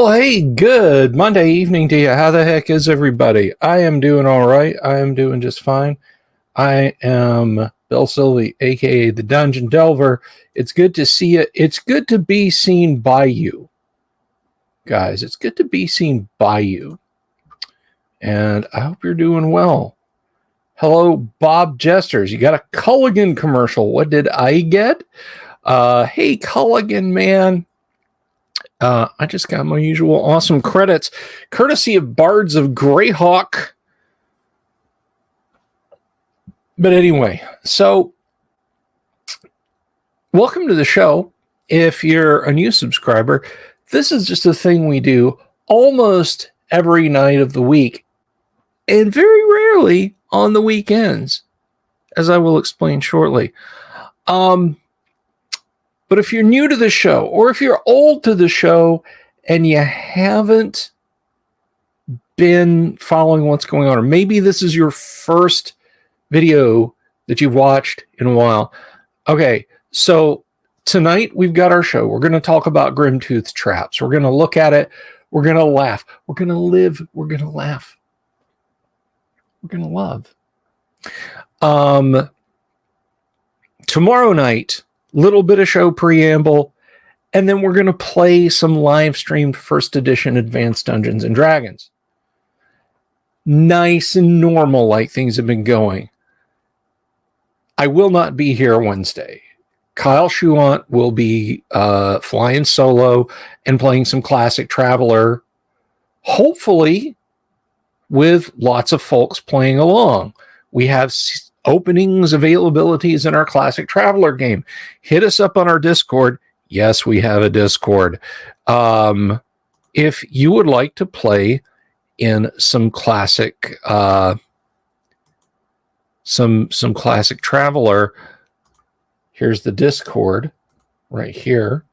Well, hey, good Monday evening to you. How the heck is everybody? I am doing all right. I am doing just fine. I am Bill Sylvie, aka the Dungeon Delver. It's good to see you. It's good to be seen by you, guys. It's good to be seen by you. And I hope you're doing well. Hello, Bob Jesters. You got a Culligan commercial. What did I get? Hey, Culligan, man. I just got my usual awesome credits, courtesy of Bards of Greyhawk. But anyway, so welcome to the show. If you're a new subscriber, this is just a thing we do almost every night of the week, and very rarely on the weekends, as I will explain shortly. But if you're new to the show, or if you're old to the show and you haven't been following what's going on, or maybe this is your first video that you've watched in a while. Okay, so tonight we've got our show. We're going to talk about GRIMTOOTH'S traps. We're going to look at it. We're going to laugh. We're going to live. We're going to laugh. We're going to love. Tomorrow night, little bit of show preamble, and then we're going to play some live streamed first edition Advanced Dungeons and Dragons. Nice and normal like things have been going. I will not be here Wednesday. Kyle Schuant will be flying solo and playing some Classic Traveler, hopefully with lots of folks playing along. We have openings, availabilities in our Classic Traveler game. Hit us up on our Discord. Yes, we have a Discord. If you would like to play in some classic some Classic Traveler, here's the Discord right here.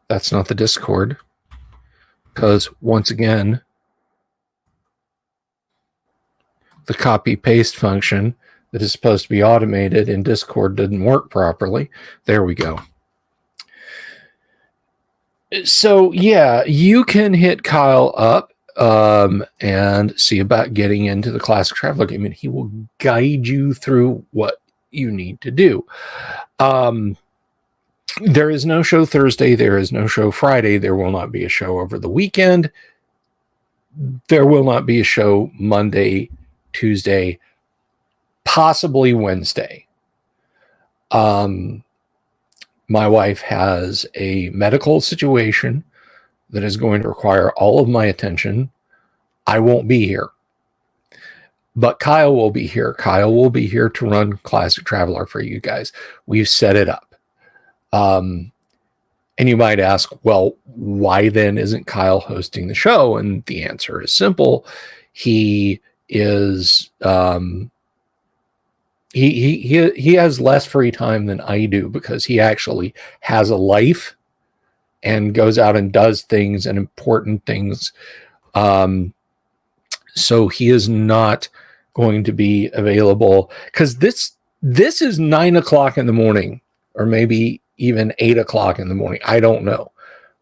That's not the Discord, because once again, the copy-paste function that is supposed to be automated in Discord didn't work properly. There we go. So, yeah, you can hit Kyle up and see about getting into the Classic Traveler game, and he will guide you through what you need to do. There is no show Thursday. There is no show Friday. There will not be a show over the weekend. There will not be a show Monday, Tuesday, possibly Wednesday. My wife has a medical situation that is going to require all of my attention. I won't be here, but Kyle will be here. Kyle will be here to run Classic Traveler for you guys. We've set it up. And you might ask, well, why then isn't Kyle hosting the show? And the answer is simple. He is he has less free time than I do, because he actually has a life and goes out and does things and important things. So he is not going to be available, because this is 9 o'clock in the morning, or maybe even 8 o'clock in the morning. I don't know,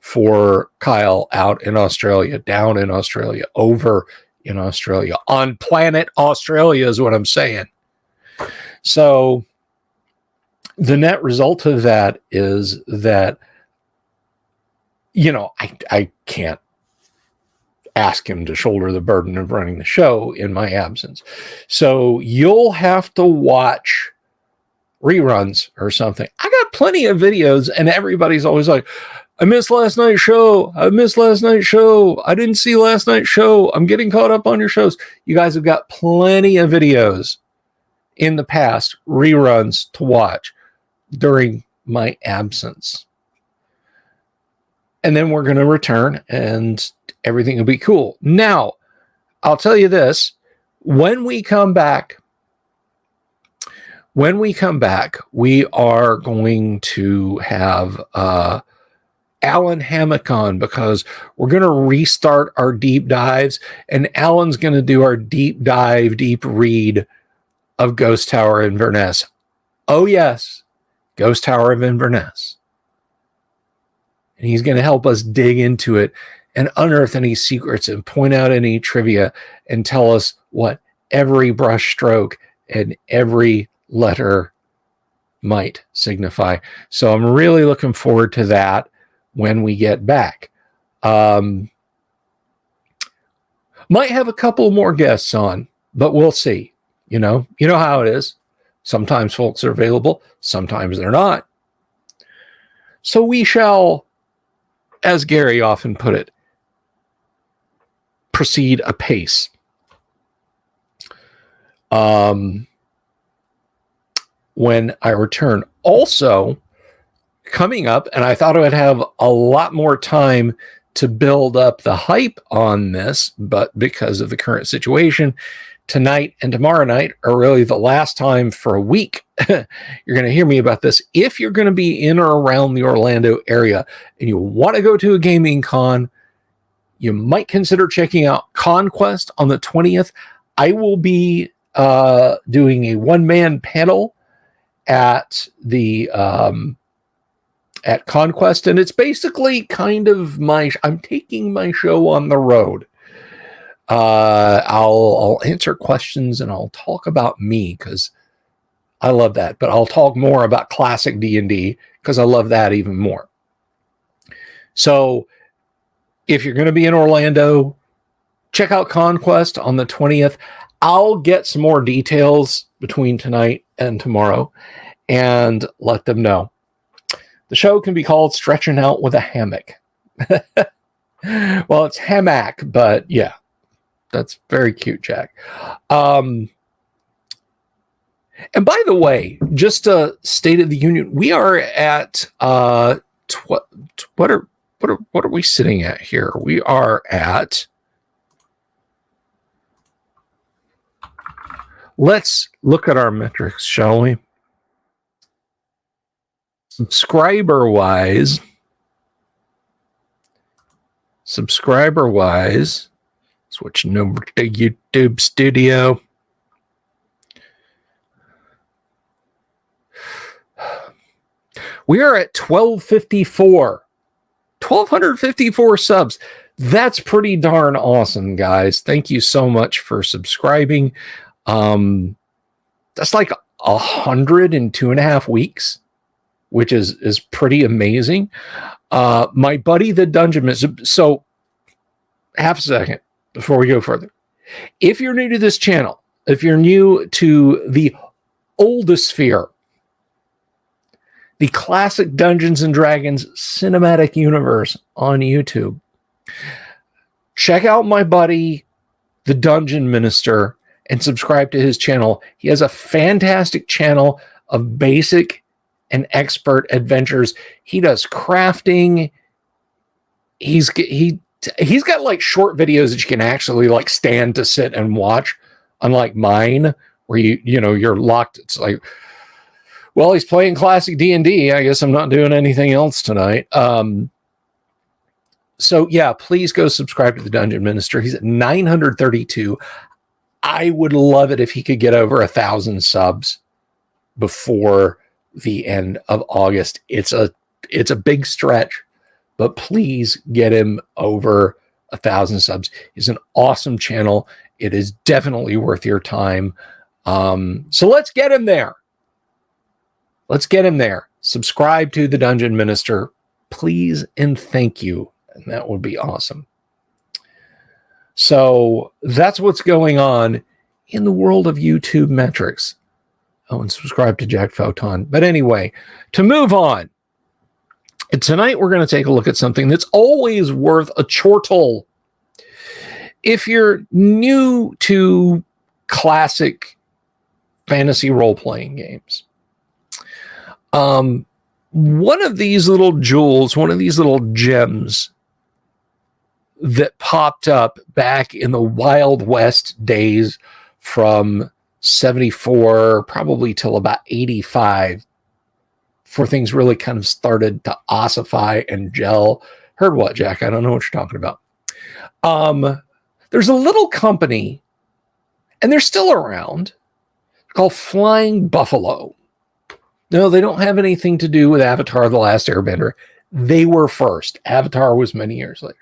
for Kyle out in Australia, down in Australia, over in Australia, on planet Australia is what I'm saying. So the net result of that is that, you know, I can't ask him to shoulder the burden of running the show in my absence. So you'll have to watch reruns or something. I got plenty of videos, and everybody's always like, I missed last night's show. I missed last night's show. I didn't see last night's show. I'm getting caught up on your shows. You guys have got plenty of videos in the past, reruns to watch during my absence. And then we're going to return and everything will be cool. Now, I'll tell you this. When we come back, we are going to have Alan Hammock on, because we're going to restart our deep dives, and Alan's going to do our deep dive, deep read of Ghost Tower Inverness. Oh yes, Ghost Tower of Inverness. and he's going to help us dig into it and unearth any secrets and point out any trivia and tell us what every brush stroke and every letter might signify. So I'm really looking forward to that when we get back. Might have a couple more guests on, but we'll see. You know how it is. Sometimes folks are available, sometimes they're not. So we shall, as Gary often put it, proceed apace. When I return. Also, coming up, and I thought I would have a lot more time to build up the hype on this, but because of the current situation, tonight and tomorrow night are really the last time for a week you're going to hear me about this. If you're going to be in or around the Orlando area and you want to go to a gaming con, you might consider checking out Conquest on the 20th. I will be doing a one-man panel at the at Conquest, and it's basically kind of I'm taking my show on the road. I'll answer questions and I'll talk about me because I love that, but I'll talk more about classic D&D because I love that even more. So if you're going to be in Orlando, check out Conquest on the 20th. I'll get some more details between tonight and tomorrow and let them know. The show can be called Stretching Out with a Hammock. Well, it's hammock, but yeah, that's very cute, Jack. And by the way, just a State of the Union, we are at what are we sitting at here? We are at, let's look at our metrics, shall we? Subscriber-wise, switching over to YouTube Studio. We are at 1,254 subs. That's pretty darn awesome, guys. Thank you so much for subscribing. That's like 100 in 2.5 weeks, which is pretty amazing. My buddy, the Dungeon Minister. So, half a second before we go further. If you're new to this channel, if you're new to the oldest sphere, the classic Dungeons and Dragons cinematic universe on YouTube, check out my buddy, the Dungeon Minister, and subscribe to his channel. He has a fantastic channel of basic and expert adventures. He does crafting. He's got like short videos that you can actually like stand to sit and watch, unlike mine, where you're locked. It's like, well, he's playing classic D&D. I guess I'm not doing anything else tonight. So yeah, please go subscribe to the Dungeon Minister. He's at 932. I would love it if he could get over 1,000 subs before the end of August. It's a big stretch, but please get him over 1,000 subs. He's an awesome channel. It is definitely worth your time. So let's get him there. Let's get him there. Subscribe to the Dungeon Minister, please, and thank you. And that would be awesome. So that's what's going on in the world of YouTube metrics. Oh, and subscribe to Jack Photon. But anyway, to move on, tonight we're going to take a look at something that's always worth a chortle. If you're new to classic fantasy role-playing games, one of these little jewels, one of these little gems that popped up back in the Wild West days from 74 probably till about 85, before things really kind of started to ossify and gel. Heard what, Jack? I don't know what you're talking about. There's a little company, and they're still around, called Flying Buffalo. No, they don't have anything to do with Avatar: The Last Airbender. They were first. Avatar was many years later.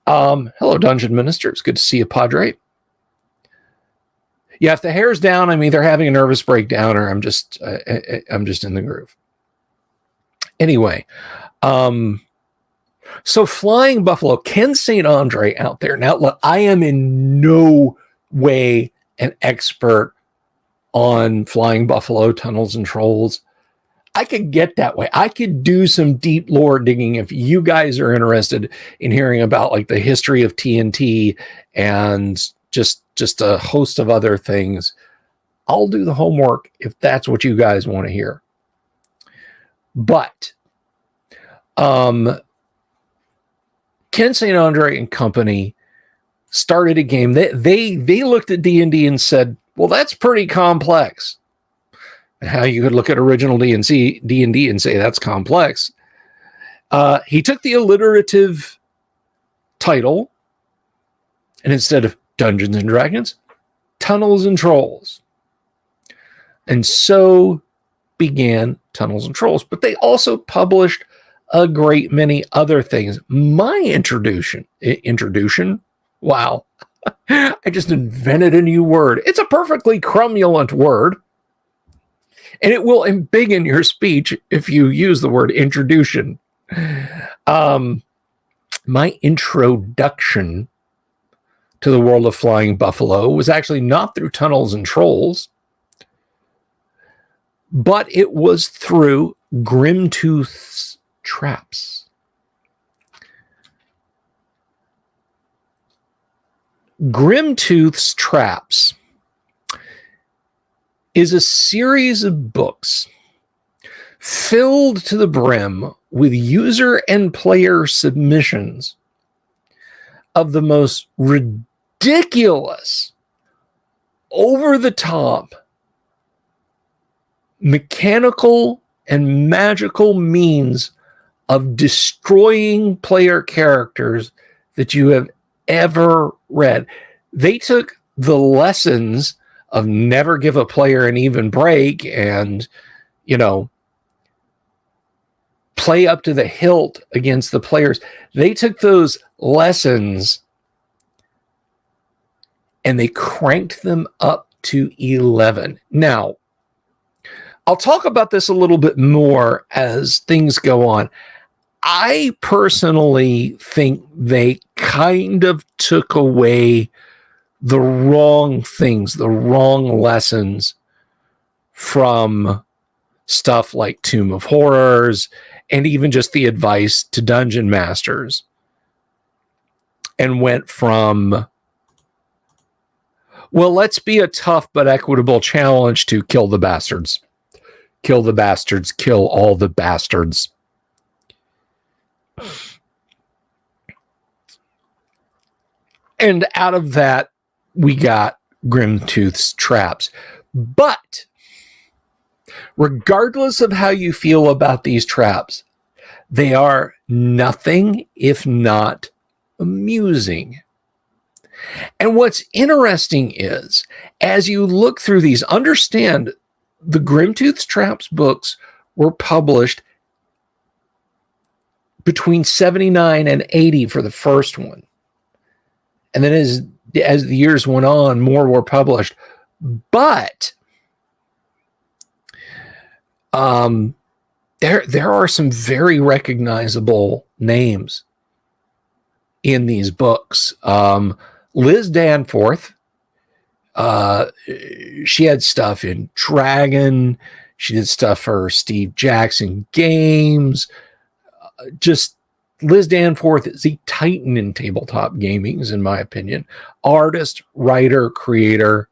Hello, Dungeon Minister. It's good to see you, Padre. Yeah, if the hair's down, I'm either having a nervous breakdown or I'm just in the groove. Anyway, so Flying Buffalo, Ken St. Andre out there. Now, look, I am in no way an expert on Flying Buffalo, Tunnels and Trolls. I could get that way. I could do some deep lore digging if you guys are interested in hearing about like the history of TNT and just a host of other things. I'll do the homework if that's what you guys want to hear. But Ken St. Andre and company started a game. They looked at D&D and said, well, that's pretty complex. And how you could look at original D&D and say that's complex. He took the alliterative title, and instead of Dungeons and Dragons, Tunnels and Trolls. And so began Tunnels and Trolls. But they also published a great many other things. My introduction, wow. I just invented a new word. It's a perfectly crumulent word. And it will embiggen your speech if you use the word introduction. My introduction to the world of Flying Buffalo was actually not through Tunnels and Trolls, but it was through GRIMTOOTH'S Traps. GRIMTOOTH'S Traps is a series of books filled to the brim with user and player submissions of the most ridiculous, over-the-top, mechanical and magical means of destroying player characters that you have ever read. They took the lessons of never give a player an even break and, play up to the hilt against the players. They took those lessons and they cranked them up to 11. Now, I'll talk about this a little bit more as things go on. I personally think they kind of took away the wrong things, the wrong lessons from stuff like Tomb of Horrors and even just the advice to dungeon masters, and went from, well, let's be a tough but equitable challenge to kill the bastards. Kill the bastards, kill all the bastards. And out of that, we got GRIMTOOTH'S Traps. But regardless of how you feel about these traps, they are nothing if not amusing. And what's interesting is, as you look through these, understand the GRIMTOOTH'S Traps books were published between 79 and 80 for the first one. And then as the years went on, more were published. But there are some very recognizable names in these books. Liz Danforth, she had stuff in Dragon. She did stuff for Steve Jackson Games. Just Liz Danforth is a titan in tabletop gaming, in my opinion. Artist, writer, creator.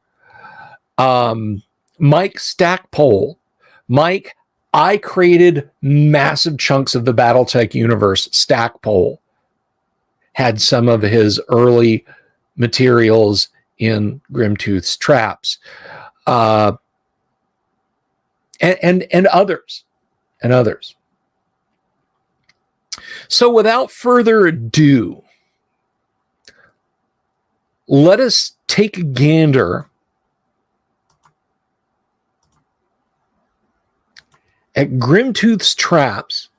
Mike Stackpole. Mike, I created massive chunks of the Battletech universe. Stackpole had some of his early materials in GRIMTOOTH'S Traps. And others. And others. So without further ado, let us take a gander at GRIMTOOTH'S Traps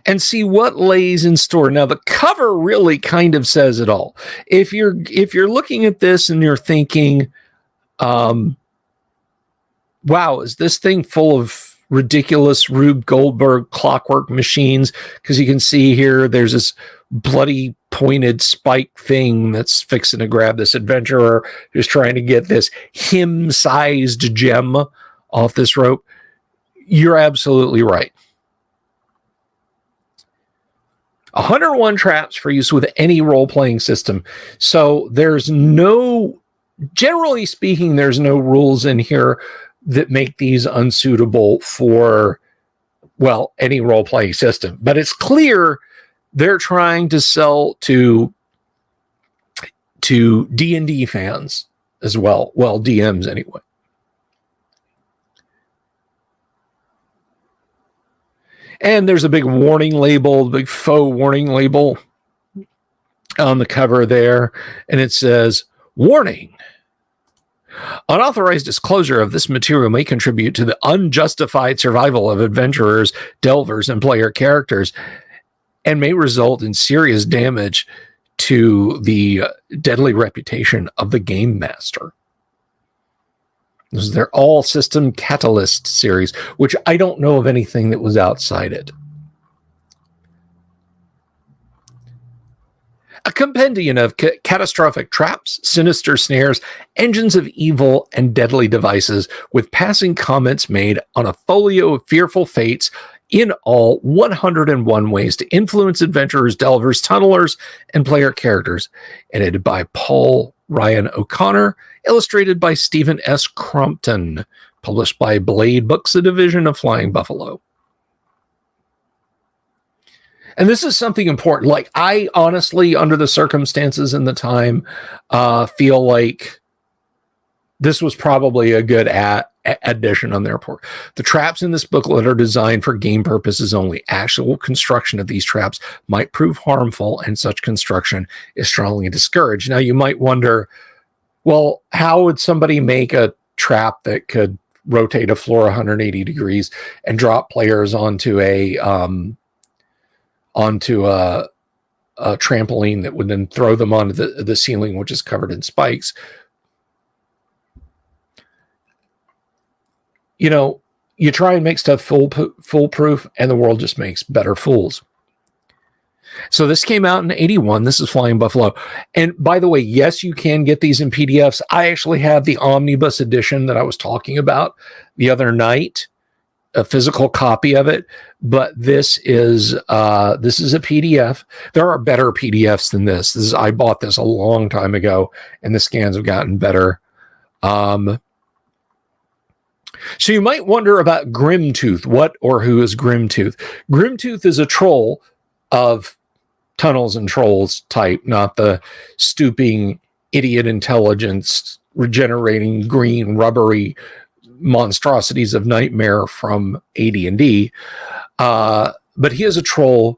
and see what lays in store. Now, the cover really kind of says it all. If you're looking at this and you're thinking, wow, is this thing full of ridiculous Rube Goldberg clockwork machines? Because you can see here, there's this bloody pointed spike thing that's fixing to grab this adventurer who's trying to get this him-sized gem off this rope. You're absolutely right. 101 traps for use with any role-playing system. So there's no, generally speaking, there's no rules in here that make these unsuitable for, well, any role-playing system. But it's clear they're trying to sell to D&D fans as well. Well, DMs anyway. And there's a big warning label, big faux warning label on the cover there. And it says, warning. Unauthorized disclosure of this material may contribute to the unjustified survival of adventurers, delvers, and player characters, and may result in serious damage to the deadly reputation of the game master. This is their All System Catalyst series, which I don't know of anything that was outside it. A compendium of catastrophic traps, sinister snares, engines of evil, and deadly devices, with passing comments made on a folio of fearful fates, in all 101 ways to influence adventurers, delvers, tunnelers, and player characters, edited by Paul Ryan O'Connor, illustrated by Stephen S. Crompton, published by Blade Books, a division of Flying Buffalo. And this is something important. Like, I honestly, under the circumstances and the time, feel like this was probably a good addition on their part. The traps in this booklet are designed for game purposes only. Actual construction of these traps might prove harmful, and such construction is strongly discouraged. Now, you might wonder, well, how would somebody make a trap that could rotate a floor 180 degrees and drop players onto a trampoline that would then throw them onto the ceiling, which is covered in spikes? You know, you try and make stuff foolproof, and the world just makes better fools. So this came out in 81. This is Flying Buffalo. And by the way, yes, you can get these in PDFs. I actually have the omnibus edition that I was talking about the other night, a physical copy of it. But this is a PDF. There are better PDFs than this. I bought this a long time ago, and the scans have gotten better. So you might wonder about Grimtooth. What or who is Grimtooth? Grimtooth is a troll of Tunnels and Trolls type, not the stooping idiot intelligence regenerating green rubbery monstrosities of nightmare from AD&D. But he is a troll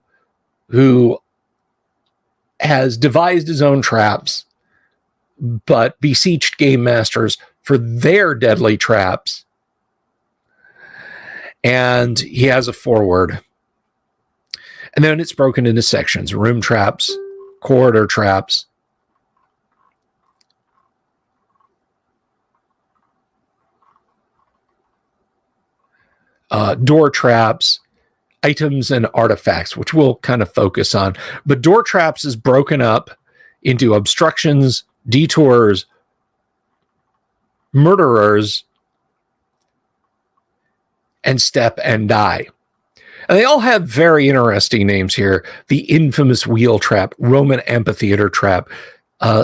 who has devised his own traps, but beseeched game masters for their deadly traps. And he has a foreword. And then it's broken into sections: room traps, corridor traps, door traps, items, and artifacts, which we'll kind of focus on. But door traps is broken up into obstructions, detours, murderers, and step and die. And they all have very interesting names here. The infamous wheel trap, Roman amphitheater trap,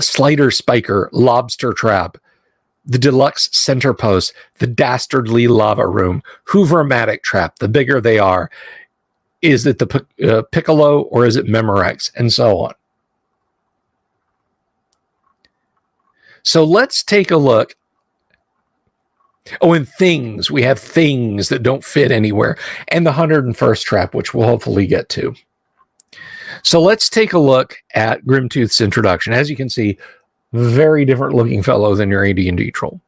slider spiker, lobster trap, the deluxe center post, the dastardly lava room, Hoover-matic trap. The bigger they are, is it the Piccolo or is it Memorex, and so on. So let's take a look. Oh, and things. We have things that don't fit anywhere. And the 101st trap, which we'll hopefully get to. So let's take a look at Grimtooth's introduction. As you can see, very different looking fellow than your AD&D troll.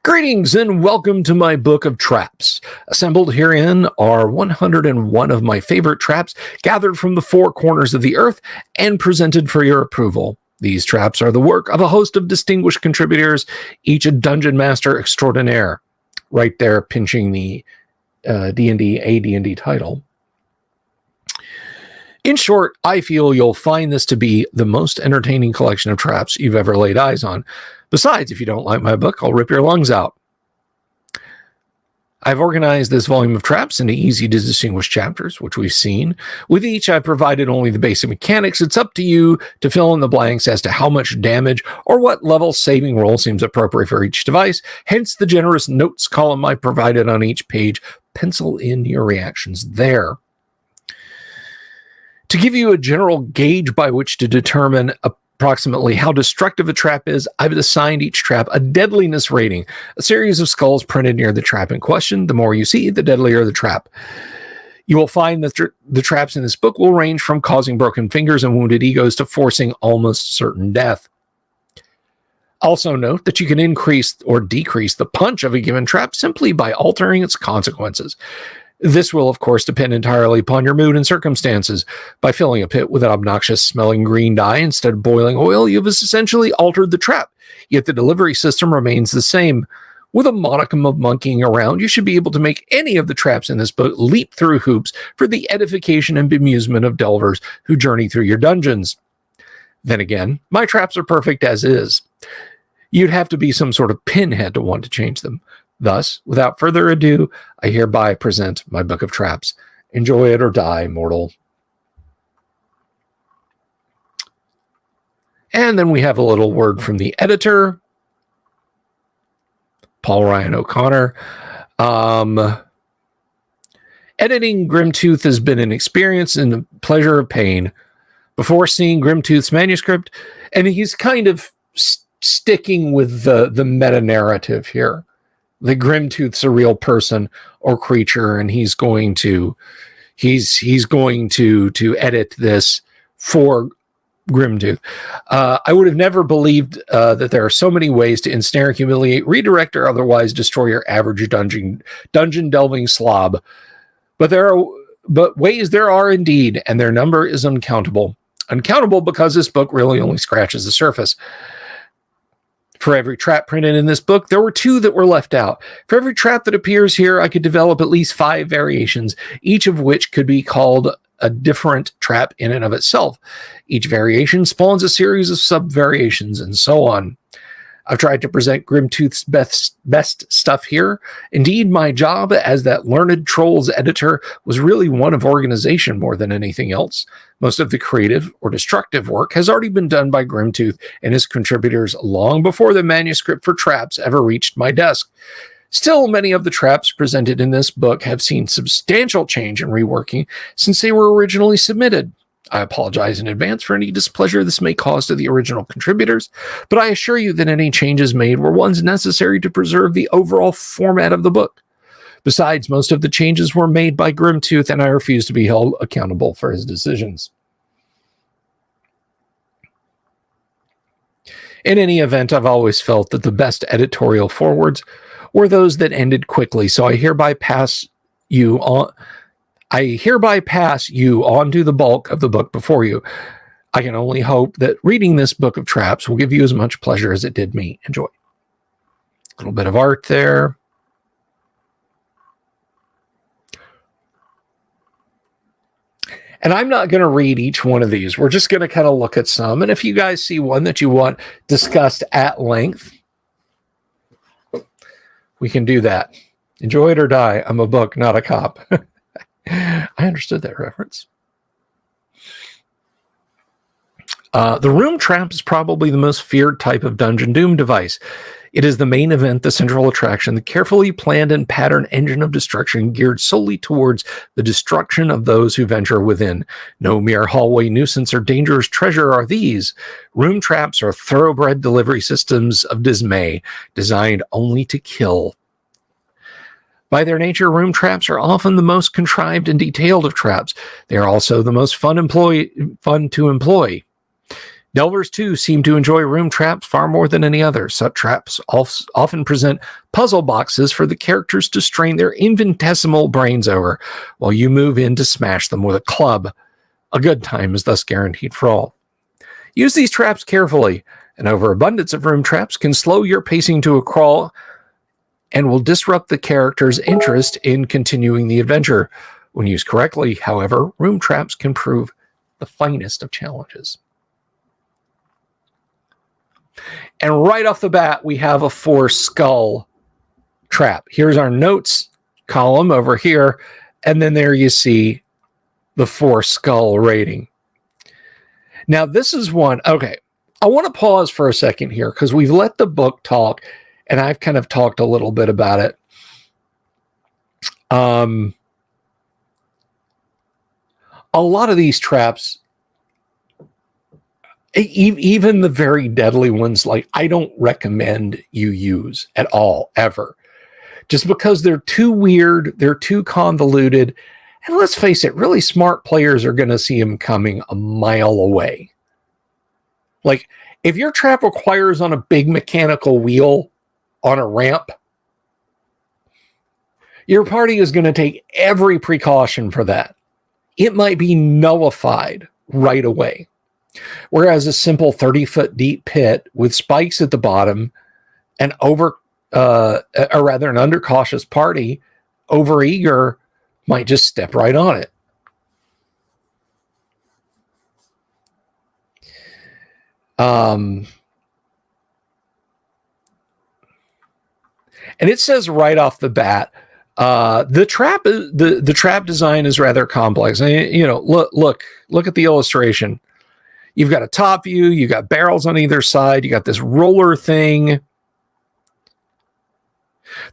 Greetings and welcome to my book of traps. Assembled herein are 101 of my favorite traps gathered from the four corners of the earth and presented for your approval. These traps are the work of a host of distinguished contributors, each a dungeon master extraordinaire. Right there, pinching the D&D AD&D title. In short, I feel you'll find this to be the most entertaining collection of traps you've ever laid eyes on. Besides, if you don't like my book, I'll rip your lungs out. I've organized this volume of traps into easy to distinguish chapters, which we've seen. With each, I've provided only the basic mechanics. It's up to you to fill in the blanks as to how much damage or what level saving roll seems appropriate for each device. Hence the generous notes column I provided on each page. Pencil in your reactions there. To give you a general gauge by which to determine approximately how destructive a trap is, I've assigned each trap a deadliness rating, a series of skulls printed near the trap in question. The more you see, the deadlier the trap. You will find that the traps in this book will range from causing broken fingers and wounded egos to forcing almost certain death. Also note that you can increase or decrease the punch of a given trap simply by altering its consequences. This will, of course, depend entirely upon your mood and circumstances. By filling a pit with an obnoxious smelling green dye instead of boiling oil, you've essentially altered the trap, yet the delivery system remains the same. With a modicum of monkeying around, you should be able to make any of the traps in this book leap through hoops for the edification and bemusement of delvers who journey through your dungeons. Then again, my traps are perfect as is. You'd have to be some sort of pinhead to want to change them. Thus, without further ado, I hereby present my book of traps. Enjoy it or die, mortal. And then we have a little word from the editor, Paul Ryan O'Connor. Editing Grimtooth has been an experience and a pleasure of pain. Before seeing Grimtooth's manuscript, and he's kind of sticking with the meta-narrative here. The Grimtooth's a real person or creature, and he's going to edit this for Grimtooth. I would have never believed that there are so many ways to ensnare, humiliate, redirect, or otherwise destroy your average dungeon delving slob. But ways there are indeed, and their number is uncountable. Uncountable because this book really only scratches the surface. For every trap printed in this book, there were 2 that were left out. For every trap that appears here, I could develop at least 5 variations, each of which could be called a different trap in and of itself. Each variation spawns a series of sub-variations, and so on. I've tried to present Grimtooth's best stuff here. Indeed, my job as that learned troll's editor was really one of organization more than anything else. Most of the creative or destructive work has already been done by Grimtooth and his contributors long before the manuscript for traps ever reached my desk. Still, many of the traps presented in this book have seen substantial change and reworking since they were originally submitted. I apologize in advance for any displeasure this may cause to the original contributors, but I assure you that any changes made were ones necessary to preserve the overall format of the book. Besides, most of the changes were made by Grimtooth, and I refuse to be held accountable for his decisions. In any event, I've always felt that the best editorial forwards were those that ended quickly, so I hereby pass you on to the bulk of the book before you. I can only hope that reading this book of traps will give you as much pleasure as it did me. Enjoy. A little bit of art there. And I'm not going to read each one of these. We're just going to kind of look at some. And if you guys see one that you want discussed at length, we can do that. Enjoy it or die. I'm a book, not a cop. I understood that reference. The room trap is probably the most feared type of Dungeon Doom device. It is the main event, the central attraction, the carefully planned and patterned engine of destruction geared solely towards the destruction of those who venture within. No mere hallway nuisance or dangerous treasure are these. Room traps are thoroughbred delivery systems of dismay, designed only to kill. By their nature, room traps are often the most contrived and detailed of traps. They are also the most fun to employ. Delvers, too, seem to enjoy room traps far more than any other. Such traps often present puzzle boxes for the characters to strain their infinitesimal brains over, while you move in to smash them with a club. A good time is thus guaranteed for all. Use these traps carefully. An overabundance of room traps can slow your pacing to a crawl and will disrupt the character's interest in continuing the adventure. When used correctly, however, room traps can prove the finest of challenges. And right off the bat, we have a 4-skull trap. Here's our notes column over here. And then there you see the 4-skull rating. Now, this is one. Okay, I want to pause for a second here because we've let the book talk, and I've kind of talked a little bit about it. A lot of these traps, even the very deadly ones, like I don't recommend you use at all, ever. Just because they're too weird, they're too convoluted, and let's face it, really smart players are going to see them coming a mile away. Like, if your trap requires on a big mechanical wheel on a ramp, your party is going to take every precaution for that. It might be nullified right away. Whereas a simple 30-foot deep pit with spikes at the bottom and an undercautious party, overeager, might just step right on it. And it says right off the bat, the trap design is rather complex. And, look at the illustration. You've got a top view, you got barrels on either side, you got this roller thing.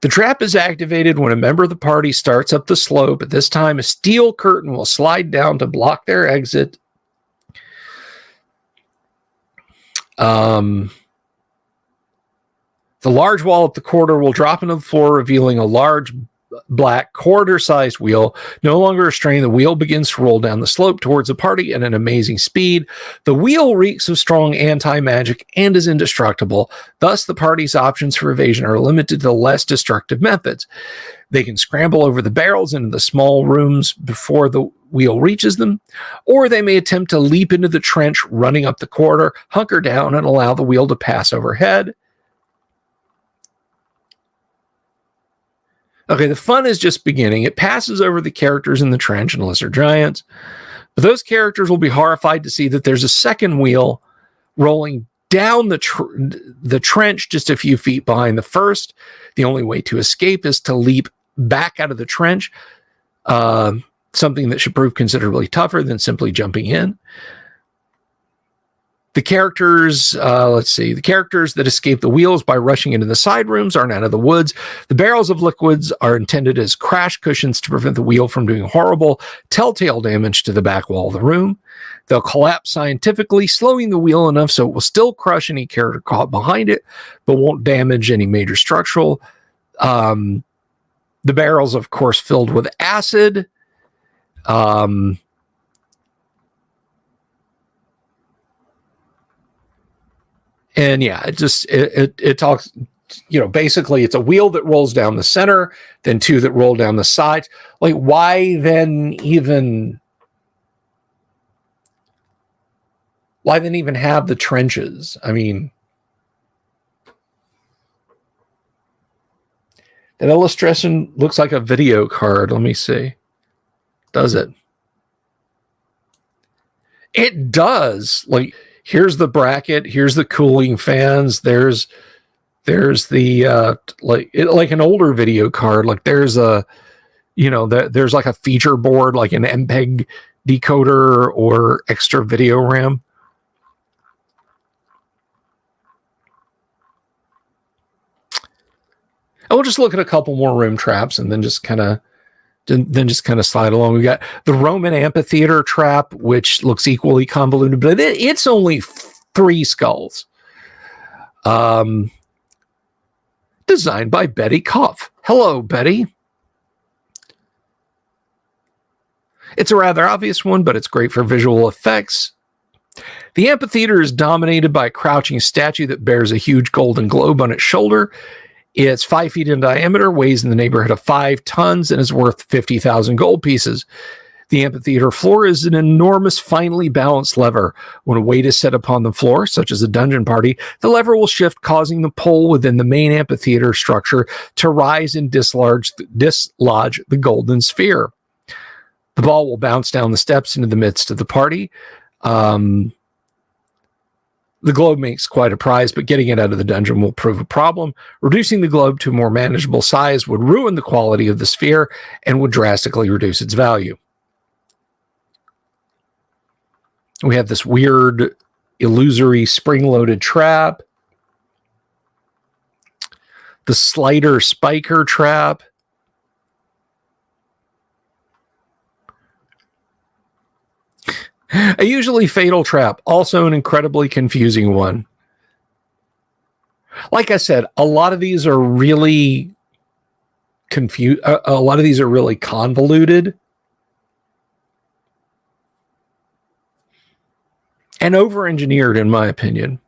The trap is activated when a member of the party starts up the slope. At this time, a steel curtain will slide down to block their exit. The large wall at the corner will drop into the floor, revealing a large black quarter-sized wheel. No longer restrained, the wheel begins to roll down the slope towards the party at an amazing speed. The wheel reeks of strong anti-magic and is indestructible. Thus, the party's options for evasion are limited to less destructive methods. They can scramble over the barrels into the small rooms before the wheel reaches them, or they may attempt to leap into the trench running up the corridor, hunker down, and allow the wheel to pass overhead. Okay, the fun is just beginning. It passes over the characters in the trench unless they're giants. But those characters will be horrified to see that there's a second wheel rolling down the trench just a few feet behind the first. The only way to escape is to leap back out of the trench, something that should prove considerably tougher than simply jumping in. The characters, the characters that escape the wheels by rushing into the side rooms aren't out of the woods. The barrels of liquids are intended as crash cushions to prevent the wheel from doing horrible telltale damage to the back wall of the room. They'll collapse scientifically, slowing the wheel enough so it will still crush any character caught behind it, but won't damage any major structural. The barrels, of course, filled with acid. And yeah, it talks, basically it's a wheel that rolls down the center, then two that roll down the sides. Like, why then even have the trenches? I mean, that illustration looks like a video card. Let me see. Does it? It does. Like, here's the bracket. Here's the cooling fans. There's the like an older video card. Like there's a, there's like a feature board, like an MPEG decoder or extra video RAM. I will just look at a couple more room traps and then just kind of slide along. We got the Roman Amphitheater trap, which looks equally convoluted, but it's only 3 skulls. Designed by Betty Kopf. Hello, Betty. It's a rather obvious one, but it's great for visual effects. The amphitheater is dominated by a crouching statue that bears a huge golden globe on its shoulder. It's 5 feet in diameter, weighs in the neighborhood of 5 tons, and is worth 50,000 gold pieces. The amphitheater floor is an enormous, finely balanced lever. When a weight is set upon the floor, such as a dungeon party, the lever will shift, causing the pole within the main amphitheater structure to rise and dislodge the golden sphere. The ball will bounce down the steps into the midst of the party. The globe makes quite a prize, but getting it out of the dungeon will prove a problem. Reducing the globe to a more manageable size would ruin the quality of the sphere and would drastically reduce its value. We have this weird, illusory spring-loaded trap. The slider spiker trap. A usually fatal trap, also an incredibly confusing one. Like I said, a lot of these are really a lot of these are really convoluted and over-engineered, in my opinion.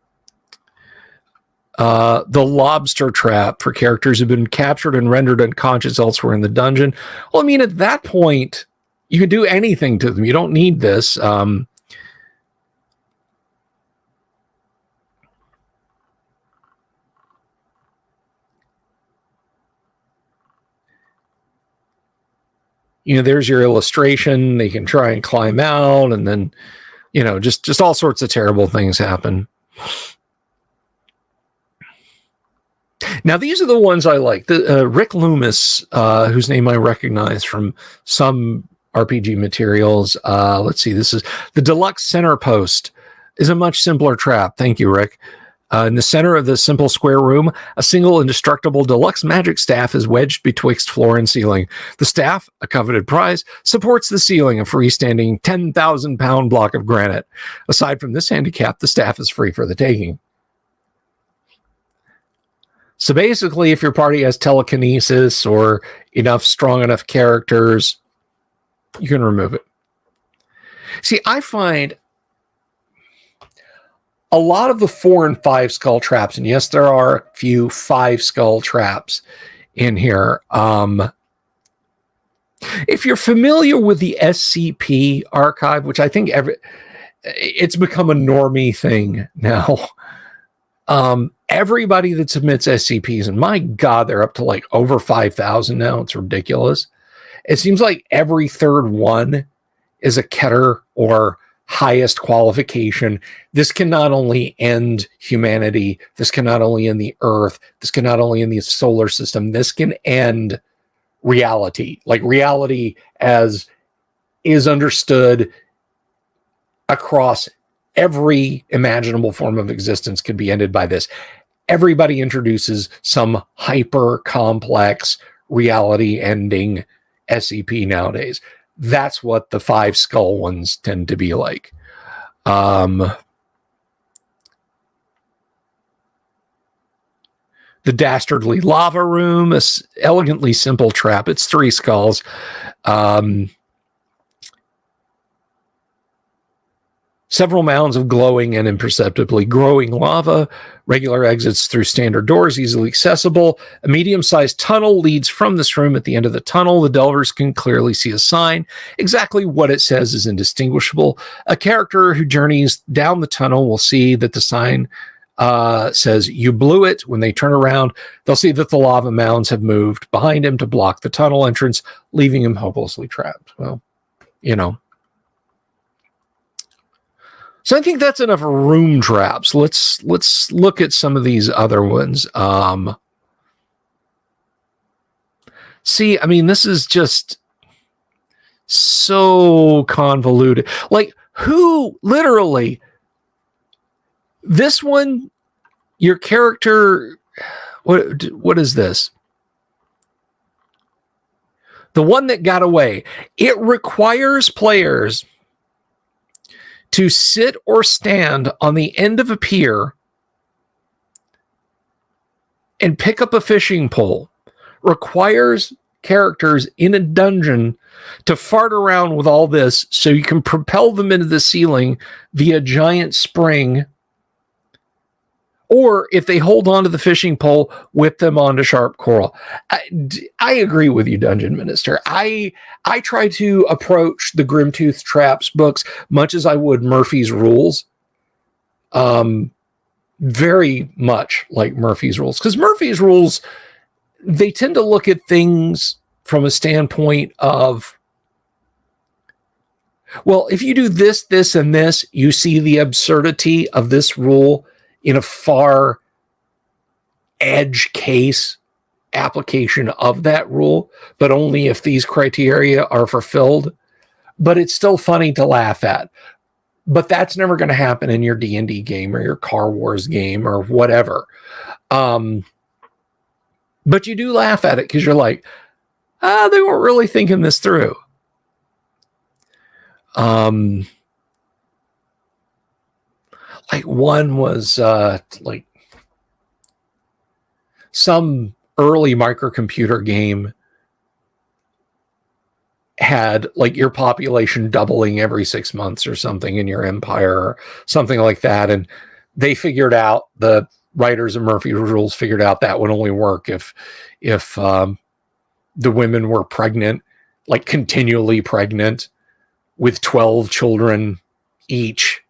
The Lobster Trap for characters who've been captured and rendered unconscious elsewhere in the dungeon. Well, I mean, at that point, you can do anything to them. You don't need this. There's your illustration. They can try and climb out, and then, just all sorts of terrible things happen. Now, these are the ones I like. The Rick Loomis, whose name I recognize from some RPG materials. Let's see. This is the Deluxe Center Post. Is a much simpler trap. Thank you, Rick. In the center of the simple square room, a single indestructible deluxe magic staff is wedged betwixt floor and ceiling. The staff, a coveted prize, supports the ceiling, a freestanding 10,000-pound block of granite. Aside from this handicap, the staff is free for the taking. So basically, if your party has telekinesis or strong enough characters, you can remove it. See, I find a lot of the 4 and 5 skull traps, and yes, there are a few 5 skull traps in here. If you're familiar with the SCP archive, which I think it's become a normie thing now. Everybody that submits SCPs, and my God, they're up to like over 5,000 now. It's ridiculous. It seems like every third one is a Keter or highest qualification. This can not only end humanity, this can not only end the Earth, this can not only end the solar system, this can end reality. Like reality as is understood across every imaginable form of existence could be ended by this. Everybody introduces some hyper complex reality ending SCP nowadays. That's what the 5 skull ones tend to be like. The Dastardly Lava Room, a elegantly simple trap. It's 3 skulls. Several mounds of glowing and imperceptibly growing lava. Regular exits through standard doors, easily accessible. A medium-sized tunnel leads from this room. At the end of the tunnel, the delvers can clearly see a sign. Exactly what it says is indistinguishable. A character who journeys down the tunnel will see that the sign says, "You blew it." When they turn around, they'll see that the lava mounds have moved behind him to block the tunnel entrance, leaving him hopelessly trapped. Well, So I think that's enough room traps. Let's look at some of these other ones. See, I mean, this is just so convoluted. Like, who literally this one, your character, what is this? The one that got away. It requires players to sit or stand on the end of a pier and pick up a fishing pole. Requires characters in a dungeon to fart around with all this so you can propel them into the ceiling via giant spring. Or if they hold on to the fishing pole, whip them onto sharp coral. I agree with you, Dungeon Minister. I try to approach the Grimtooth's Traps books much as I would Murphy's Rules. Very much like Murphy's Rules. Because Murphy's Rules, they tend to look at things from a standpoint of, well, if you do this, this, and this, you see the absurdity of this rule in a far edge case application of that rule, but only if these criteria are fulfilled. But it's still funny to laugh at. But that's never going to happen in your D&D game or your Car Wars game or whatever. But you do laugh at it because you're like, they weren't really thinking this through. Like one was like some early microcomputer game had like your population doubling every 6 months or something in your empire or something like that. And they figured out, the writers of Murphy's Rules figured out that would only work if the women were pregnant, like continually pregnant with 12 children each.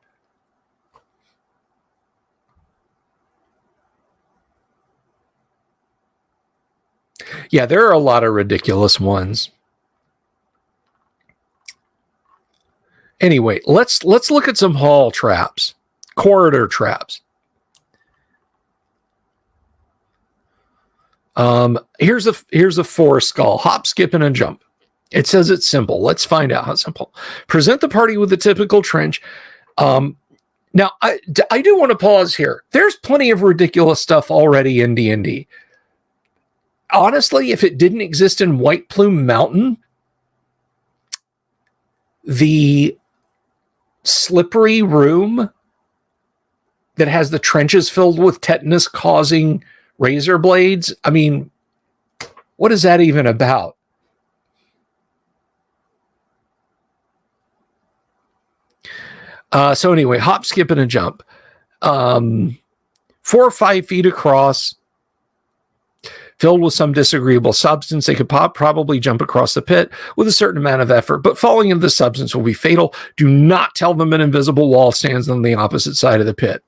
Yeah, there are a lot of ridiculous ones. Anyway, let's look at some hall traps, corridor traps. Here's a forest skull, hop, skip, and a jump. It says it's simple. Let's find out how simple. Present the party with a typical trench. Now, I do want to pause here. There's plenty of ridiculous stuff already in D&D. Honestly, if it didn't exist in White Plume Mountain, the slippery room that has the trenches filled with tetanus-causing razor blades, I mean, what is that even about? So anyway, hop, skip, and a jump. 4 or 5 feet across, filled with some disagreeable substance. They could probably jump across the pit with a certain amount of effort, but falling into the substance will be fatal. Do not tell them an invisible wall stands on the opposite side of the pit.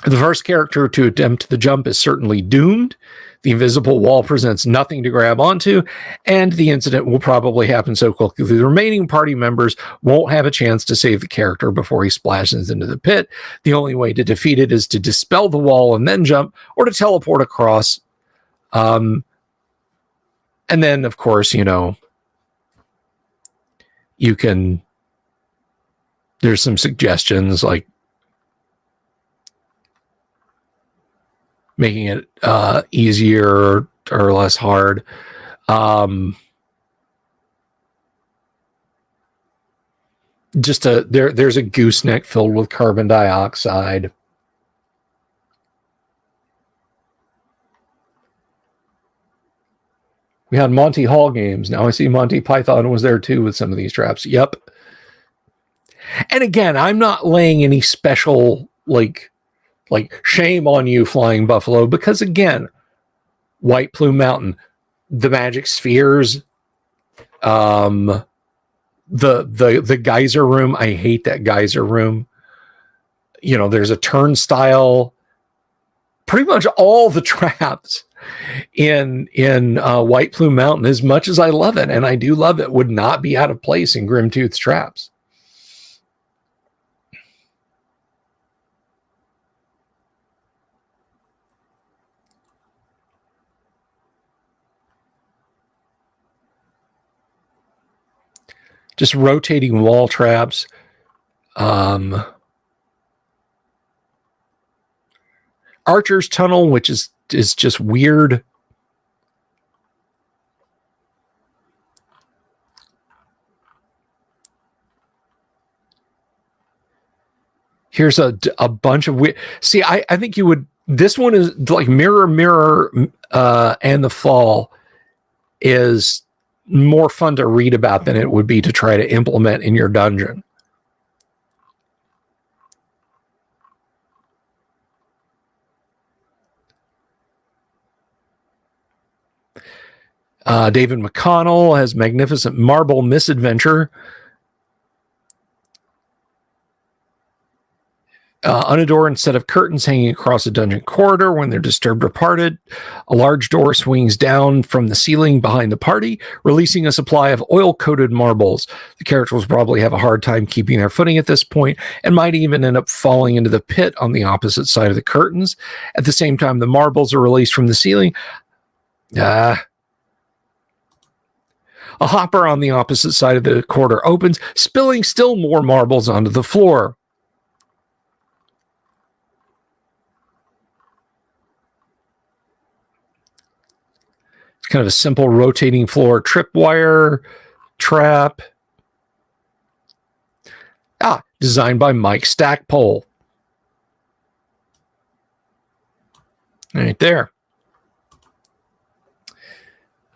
The first character to attempt the jump is certainly doomed. The invisible wall presents nothing to grab onto, and the incident will probably happen so quickly the remaining party members won't have a chance to save the character before he splashes into the pit. The only way to defeat it is to dispel the wall and then jump, or to teleport across. And then, of course, you know, you can, there's some suggestions like making it easier or less hard. There's a gooseneck filled with carbon dioxide. We had Monty Hall games. Now I see Monty Python was there too with some of these traps. Yep. And again, I'm not laying any special like shame on you, Flying Buffalo, because again, White Plume Mountain, the magic spheres, the geyser room. I hate that geyser room. You know, there's a turnstile. Pretty much all the traps in White Plume Mountain, as much as I love it, and I do love it, would not be out of place in Grimtooth's Traps. Just rotating wall traps. Archer's Tunnel, which is just weird. Here's a bunch of weird. See, I think you would This one is like Mirror, Mirror, and the Fall is more fun to read about than it would be to try to implement in your dungeon. David McConnell has Magnificent Marble Misadventure. Unadorned set of curtains hanging across a dungeon corridor. When they're disturbed or parted, a large door swings down from the ceiling behind the party, releasing a supply of oil-coated marbles. The characters will probably have a hard time keeping their footing at this point and might even end up falling into the pit on the opposite side of the curtains. At the same time, the marbles are released from the ceiling. A hopper on the opposite side of the corridor opens, spilling still more marbles onto the floor. It's kind of a simple rotating floor tripwire trap. Designed by Mike Stackpole. Right there.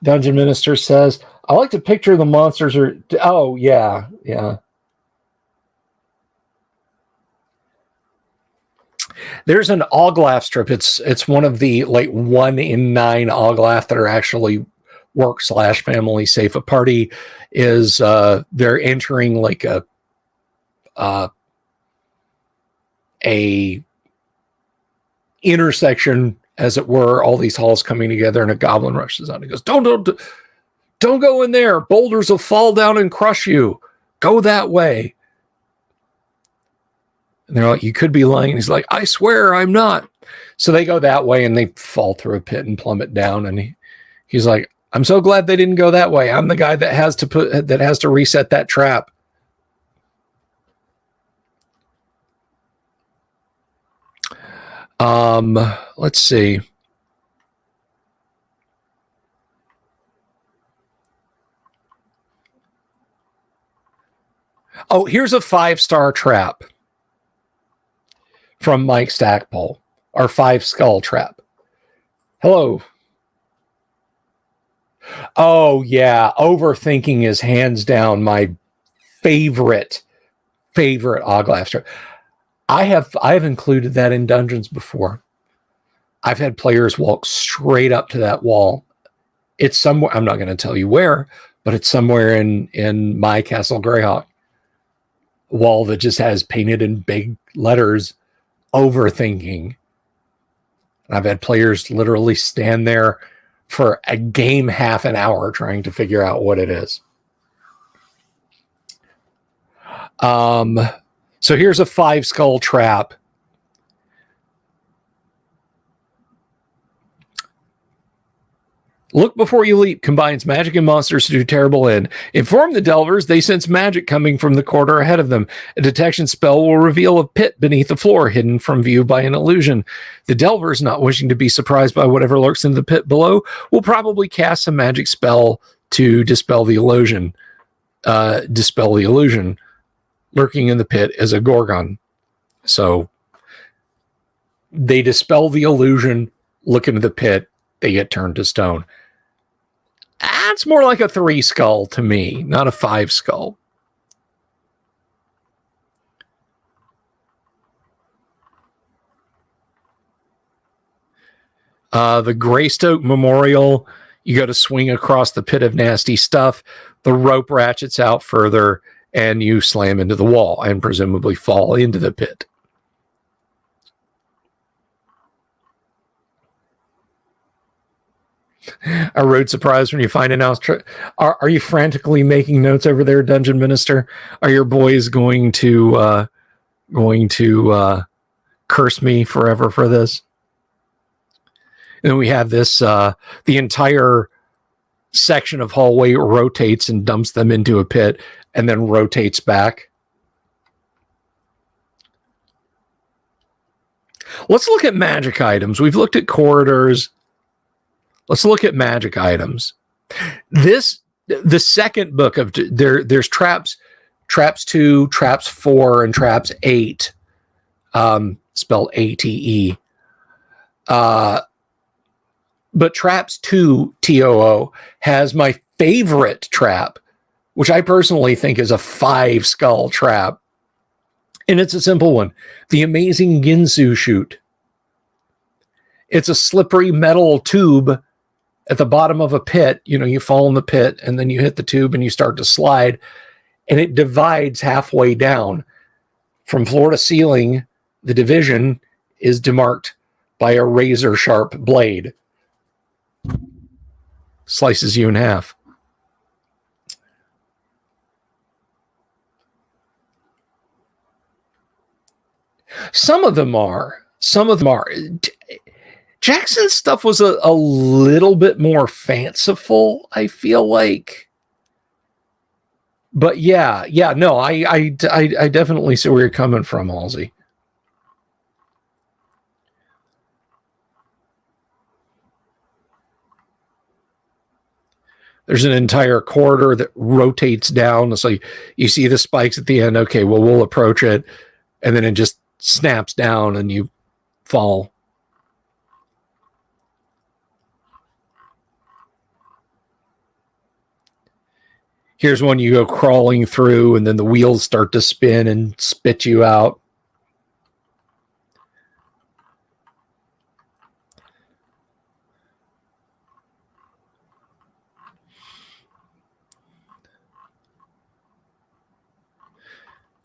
Dungeon Minister says, I like to picture the monsters are... Oh, yeah. There's an Oglaf strip. It's one of the like 1 in 9 Oglaf that are actually work/family safe. A party is they're entering like a intersection, as it were, all these halls coming together, and a goblin rushes on. He goes, Don't go in there. Boulders will fall down and crush you. Go that way. And they're like, you could be lying. He's like, I swear I'm not. So they go that way and they fall through a pit and plummet down. And he's like, I'm so glad they didn't go that way. I'm the guy that has to reset that trap. Let's see. Oh, here's a 5-star trap from Mike Stackpole, our 5-skull trap. Hello. Oh, yeah. Overthinking is hands down my favorite Oglaf trap. I have included that in dungeons before. I've had players walk straight up to that wall. It's somewhere, I'm not going to tell you where, but it's somewhere in my Castle Greyhawk. Wall that just has painted in big letters, overthinking. I've had players literally stand there for a game half an hour trying to figure out what it is. So here's a 5-skull trap. Look before you leap combines magic and monsters to do terrible in. Inform the delvers they sense magic coming from the corridor ahead of them. A detection spell will reveal a pit beneath the floor hidden from view by an illusion. The delvers, not wishing to be surprised by whatever lurks in the pit below, will probably cast a magic spell to dispel the illusion. Lurking in the pit is a Gorgon. So they dispel the illusion, look into the pit, they get turned to stone. That's more like a 3-skull to me, not a 5-skull. The Greystoke Memorial, you got to swing across the pit of nasty stuff. The rope ratchets out further, and you slam into the wall and presumably fall into the pit. A rude surprise when you find an house. Are you frantically making notes over there, Dungeon Minister? Are your boys going to curse me forever for this? And then we have this, the entire section of hallway rotates and dumps them into a pit and then rotates back. Let's look at magic items. We've looked at corridors. Let's look at magic items. The second book of there's traps 2, traps 4, and traps 8, spelled ATE. But Traps 2 TOO has my favorite trap, which I personally think is a 5 skull trap. And it's a simple one. The Amazing Ginsu Chute. It's a slippery metal tube at the bottom of a pit. You know, you fall in the pit and then you hit the tube and you start to slide, and it divides halfway down. From floor to ceiling, the division is demarked by a razor sharp blade. Slices you in half. Some of them are. Jackson's stuff was a little bit more fanciful, I feel like. But no, I definitely see where you're coming from, Halsey. There's an entire corridor that rotates down. So you see the spikes at the end. Okay, well, we'll approach it. And then it just snaps down and you fall. Here's one you go crawling through, and then the wheels start to spin and spit you out.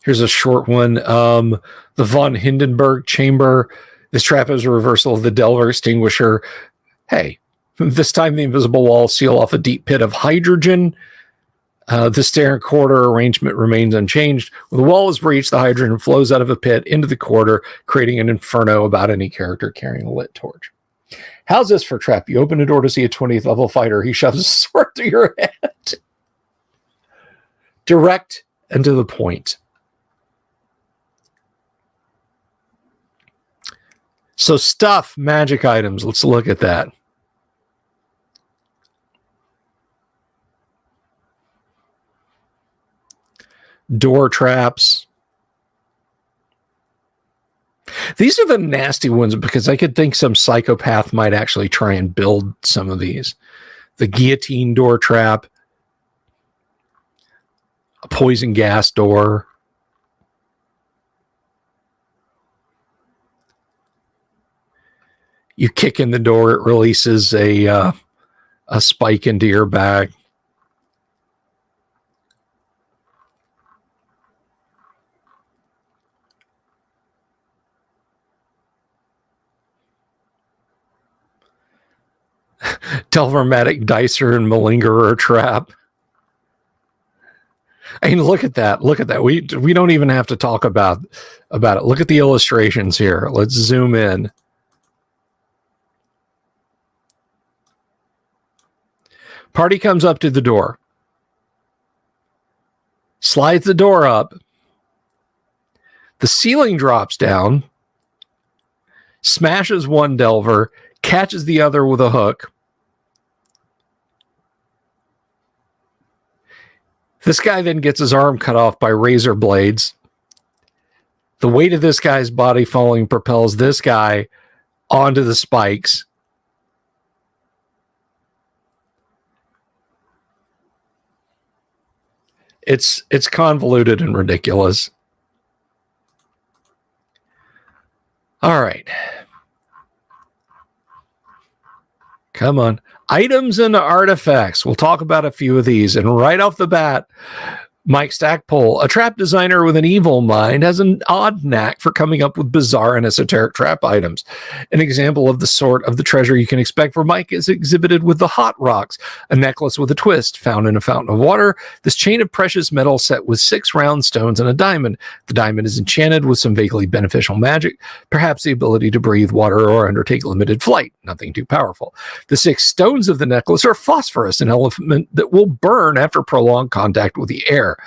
Here's a short one. The von Hindenburg Chamber. This trap is a reversal of the Delver extinguisher. Hey, this time the invisible walls seal off a deep pit of hydrogen. The stair and corridor arrangement remains unchanged. When the wall is breached, the hydrogen flows out of a pit into the corridor, creating an inferno about any character carrying a lit torch. How's this for trap? You open a door to see a 20th level fighter. He shoves a sword through your head. Direct and to the point. So stuff, magic items. Let's look at that. Door traps. These are the nasty ones because I could think some psychopath might actually try and build some of these. The guillotine door trap. A poison gas door. You kick in the door, it releases a spike into your bag. Telvermatic Dicer and Malingerer trap. I mean, look at that. Look at that. We don't even have to talk about it. Look at the illustrations here. Let's zoom in. Party comes up to the door. Slides the door up. The ceiling drops down. Smashes one Delver. Catches the other with a hook. This guy then gets his arm cut off by razor blades. The weight of this guy's body falling propels this guy onto the spikes. It's convoluted and ridiculous. All right. Come on. Items and artifacts. We'll talk about a few of these. And right off the bat, Mike Stackpole, a trap designer with an evil mind, has an odd knack for coming up with bizarre and esoteric trap items. An example of the sort of the treasure you can expect from Mike is exhibited with the Hot Rocks, a necklace with a twist found in a fountain of water. This chain of precious metal set with 6 round stones and a diamond. The diamond is enchanted with some vaguely beneficial magic, perhaps the ability to breathe water or undertake limited flight. Nothing too powerful. The 6 stones of the necklace are phosphorus, an element that will burn after prolonged contact with the air.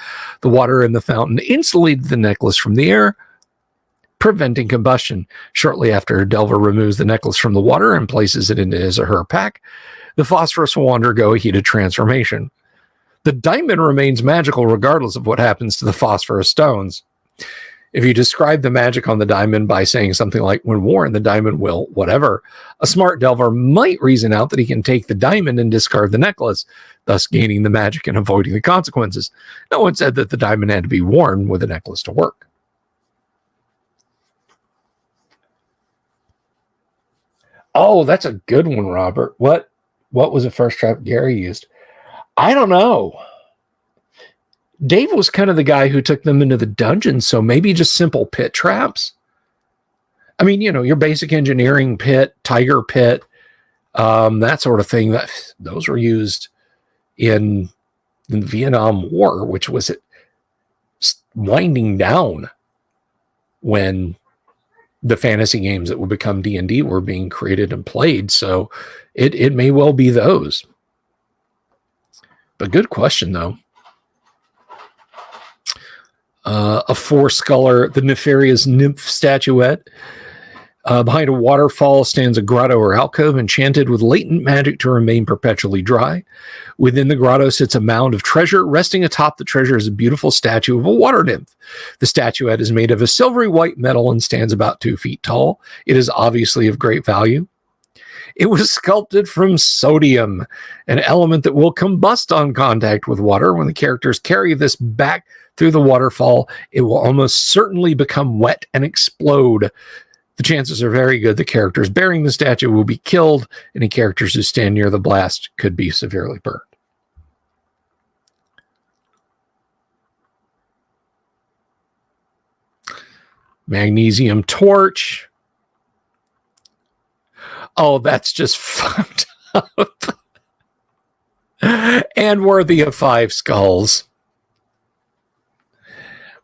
The water in the fountain insulated the necklace from the air, preventing combustion. Shortly after, Delver removes the necklace from the water and places it into his or her pack. The phosphorus will undergo a heated transformation. The diamond remains magical regardless of what happens to the phosphorus stones. If you describe the magic on the diamond by saying something like, when worn, the diamond will, whatever, a smart delver might reason out that he can take the diamond and discard the necklace, thus gaining the magic and avoiding the consequences. No one said that the diamond had to be worn with the necklace to work. Oh, that's a good one, Robert. What was the first trap Gary used? I don't know. Dave was kind of the guy who took them into the dungeon, so maybe just simple pit traps. I mean, your basic engineering pit, tiger pit, that sort of thing. Those were used in the Vietnam War, which was winding down when the fantasy games that would become D&D were being created and played. So it may well be those. But good question, though. A four-sculler, the nefarious nymph statuette. Behind a waterfall stands a grotto or alcove enchanted with latent magic to remain perpetually dry. Within the grotto sits a mound of treasure. Resting atop the treasure is a beautiful statue of a water nymph. The statuette is made of a silvery white metal and stands about 2 feet tall. It is obviously of great value. It was sculpted from sodium, an element that will combust on contact with water. When the characters carry this back through the waterfall, it will almost certainly become wet and explode. The chances are very good the characters bearing the statue will be killed. Any characters who stand near the blast could be severely burned. Magnesium torch. Oh, that's just fucked up. And worthy of 5 skulls.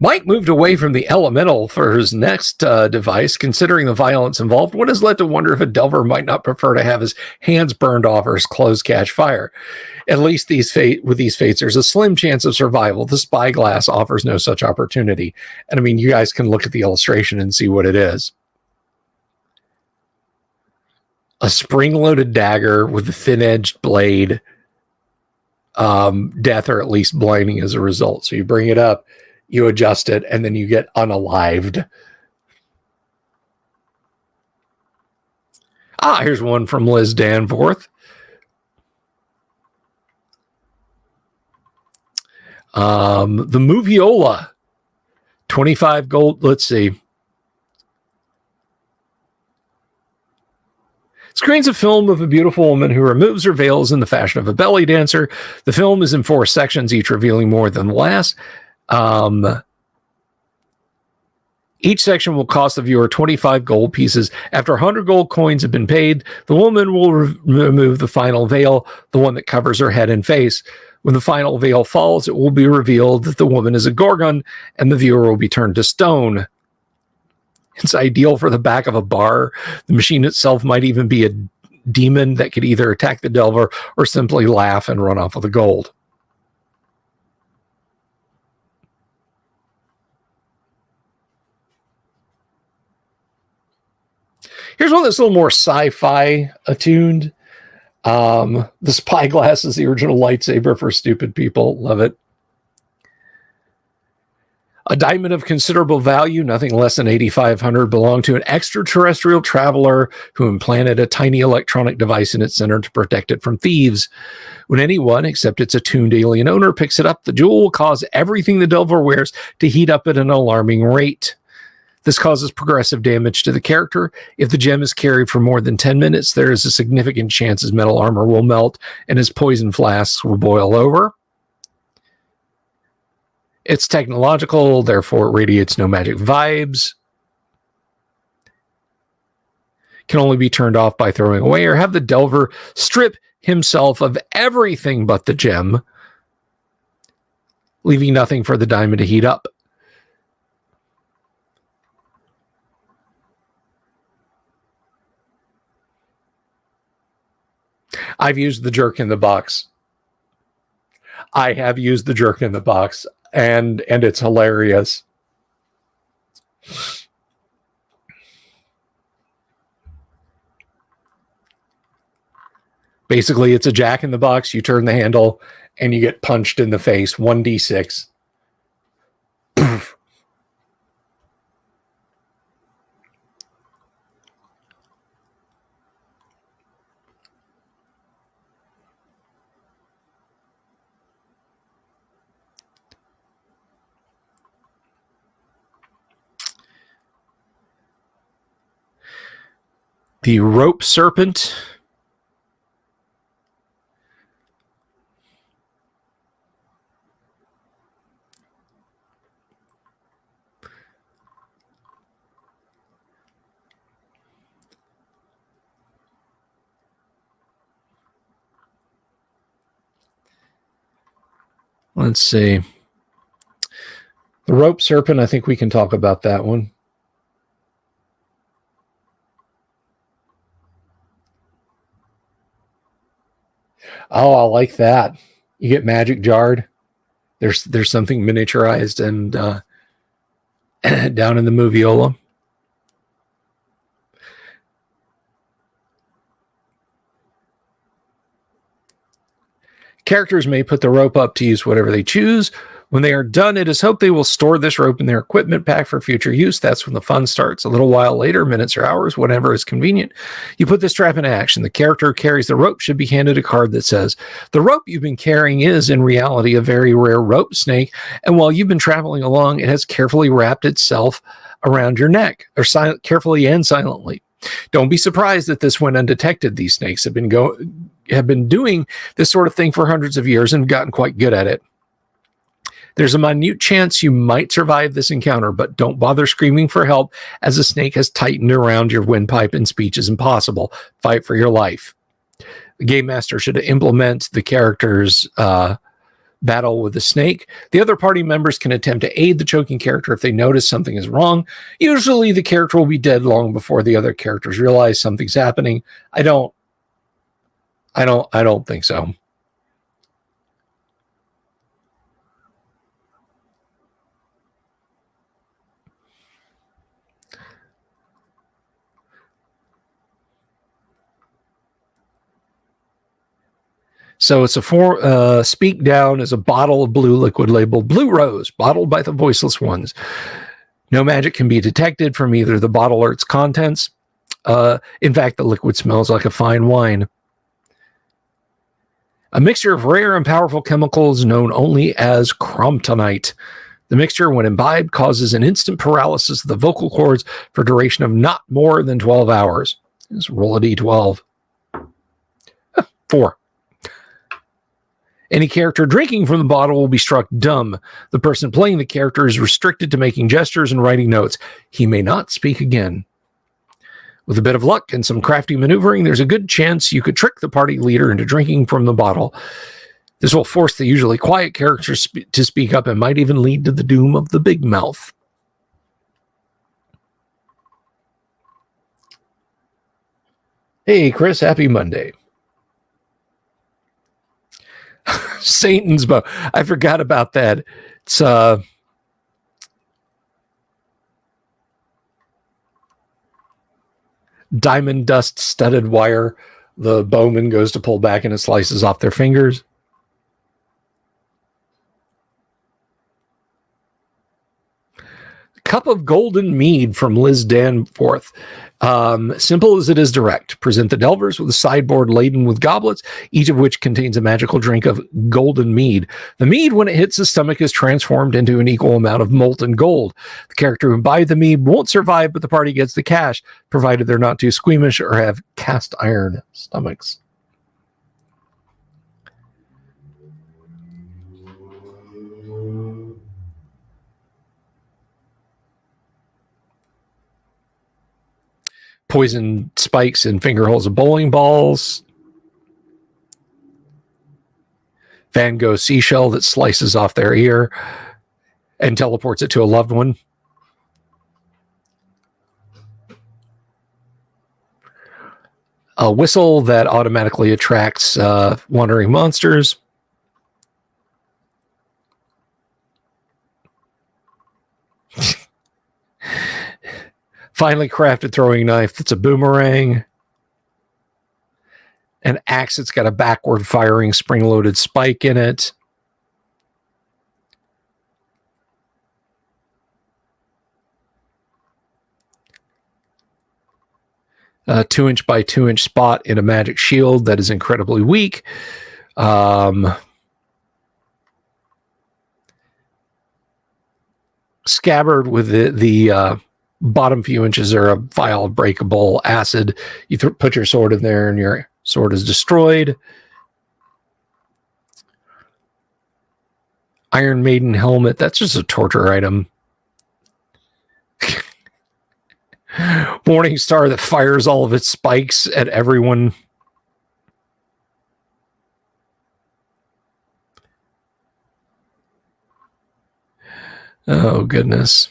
Mike moved away from the elemental for his next device, considering the violence involved. What has led to wonder if a delver might not prefer to have his hands burned off or his clothes catch fire. At least with these fates, there's a slim chance of survival. The spyglass offers no such opportunity. And I mean, you guys can look at the illustration and see what it is. A spring-loaded dagger with a thin-edged blade. Death or at least blinding as a result. So you bring it up, you adjust it, and then you get unalived. Here's one from Liz Danforth. The Moviola. 25 gold. Let's see. Screens a film of a beautiful woman who removes her veils in the fashion of a belly dancer. The film is in 4 sections, each revealing more than the last. Each section will cost the viewer 25 gold pieces. After 100 gold coins have been paid, the woman will remove the final veil, the one that covers her head and face. When the final veil falls, it will be revealed that the woman is a gorgon, and the viewer will be turned to stone. It's ideal for the back of a bar. The machine itself might even be a demon that could either attack the delver or simply laugh and run off with the gold. Here's one that's a little more sci-fi attuned. The spyglass is the original lightsaber for stupid people. Love it. A diamond of considerable value, nothing less than 8,500, belonged to an extraterrestrial traveler who implanted a tiny electronic device in its center to protect it from thieves. When anyone, except its attuned alien owner, picks it up, the jewel will cause everything the delver wears to heat up at an alarming rate. This causes progressive damage to the character. If the gem is carried for more than 10 minutes, there is a significant chance his metal armor will melt and his poison flasks will boil over. It's technological, therefore it radiates no magic vibes. Can only be turned off by throwing away or have the delver strip himself of everything but the gem, leaving nothing for the diamond to heat up. I've used the jerk in the box. I have used the jerk in the box, and it's hilarious. Basically, it's a jack in the box. You turn the handle, and you get punched in the face. 1d6. Poof. The rope serpent. Let's see. The rope serpent, I think we can talk about that one. Oh, I like that. You get magic jarred. There's something miniaturized and down in the moviola. Characters may put the rope up to use whatever they choose. When they are done, it is hoped they will store this rope in their equipment pack for future use. That's when the fun starts. A little while later, minutes or hours, whenever is convenient, you put this trap into action. The character who carries the rope should be handed a card that says, the rope you've been carrying is, in reality, a very rare rope snake, and while you've been traveling along, it has carefully wrapped itself around your neck, or carefully and silently. Don't be surprised that this went undetected. These snakes have been doing this sort of thing for hundreds of years and have gotten quite good at it. There's a minute chance you might survive this encounter, but don't bother screaming for help as the snake has tightened around your windpipe and speech is impossible. Fight for your life. The game master should implement the character's battle with the snake. The other party members can attempt to aid the choking character if they notice something is wrong. Usually the character will be dead long before the other characters realize something's happening. I don't think so. So it's a speak down is a bottle of blue liquid labeled Blue Rose, bottled by the Voiceless Ones. No magic can be detected from either the bottle or its contents. In fact, the liquid smells like a fine wine. A mixture of rare and powerful chemicals known only as kryptonite. The mixture, when imbibed, causes an instant paralysis of the vocal cords for a duration of not more than 12 hours. Let's roll a d12. 4. Any character drinking from the bottle will be struck dumb. The person playing the character is restricted to making gestures and writing notes. He may not speak again. With a bit of luck and some crafty maneuvering, there's a good chance you could trick the party leader into drinking from the bottle. This will force the usually quiet characters to speak up and might even lead to the doom of the big mouth. Hey, Chris, happy Monday. Satan's bow. I forgot about that. It's diamond dust studded wire. The bowman goes to pull back and it slices off their fingers. Cup of golden mead from Liz Danforth. Simple as it is direct. Present the delvers with a sideboard laden with goblets, each of which contains a magical drink of golden mead. The mead, when it hits the stomach, is transformed into an equal amount of molten gold. The character who buys the mead won't survive, but the party gets the cash, provided they're not too squeamish or have cast iron stomachs. Poison spikes in finger holes of bowling balls. Van Gogh seashell that slices off their ear and teleports it to a loved one. A whistle that automatically attracts wandering monsters. Finely crafted throwing knife that's a boomerang. An axe that's got a backward firing spring-loaded spike in it. A 2-inch by 2-inch spot in a magic shield that is incredibly weak. Scabbard with the bottom few inches are a vial of breakable acid. You put your sword in there and your sword is destroyed. Iron Maiden helmet. That's just a torture item. Morning Star that fires all of its spikes at everyone. Oh, goodness.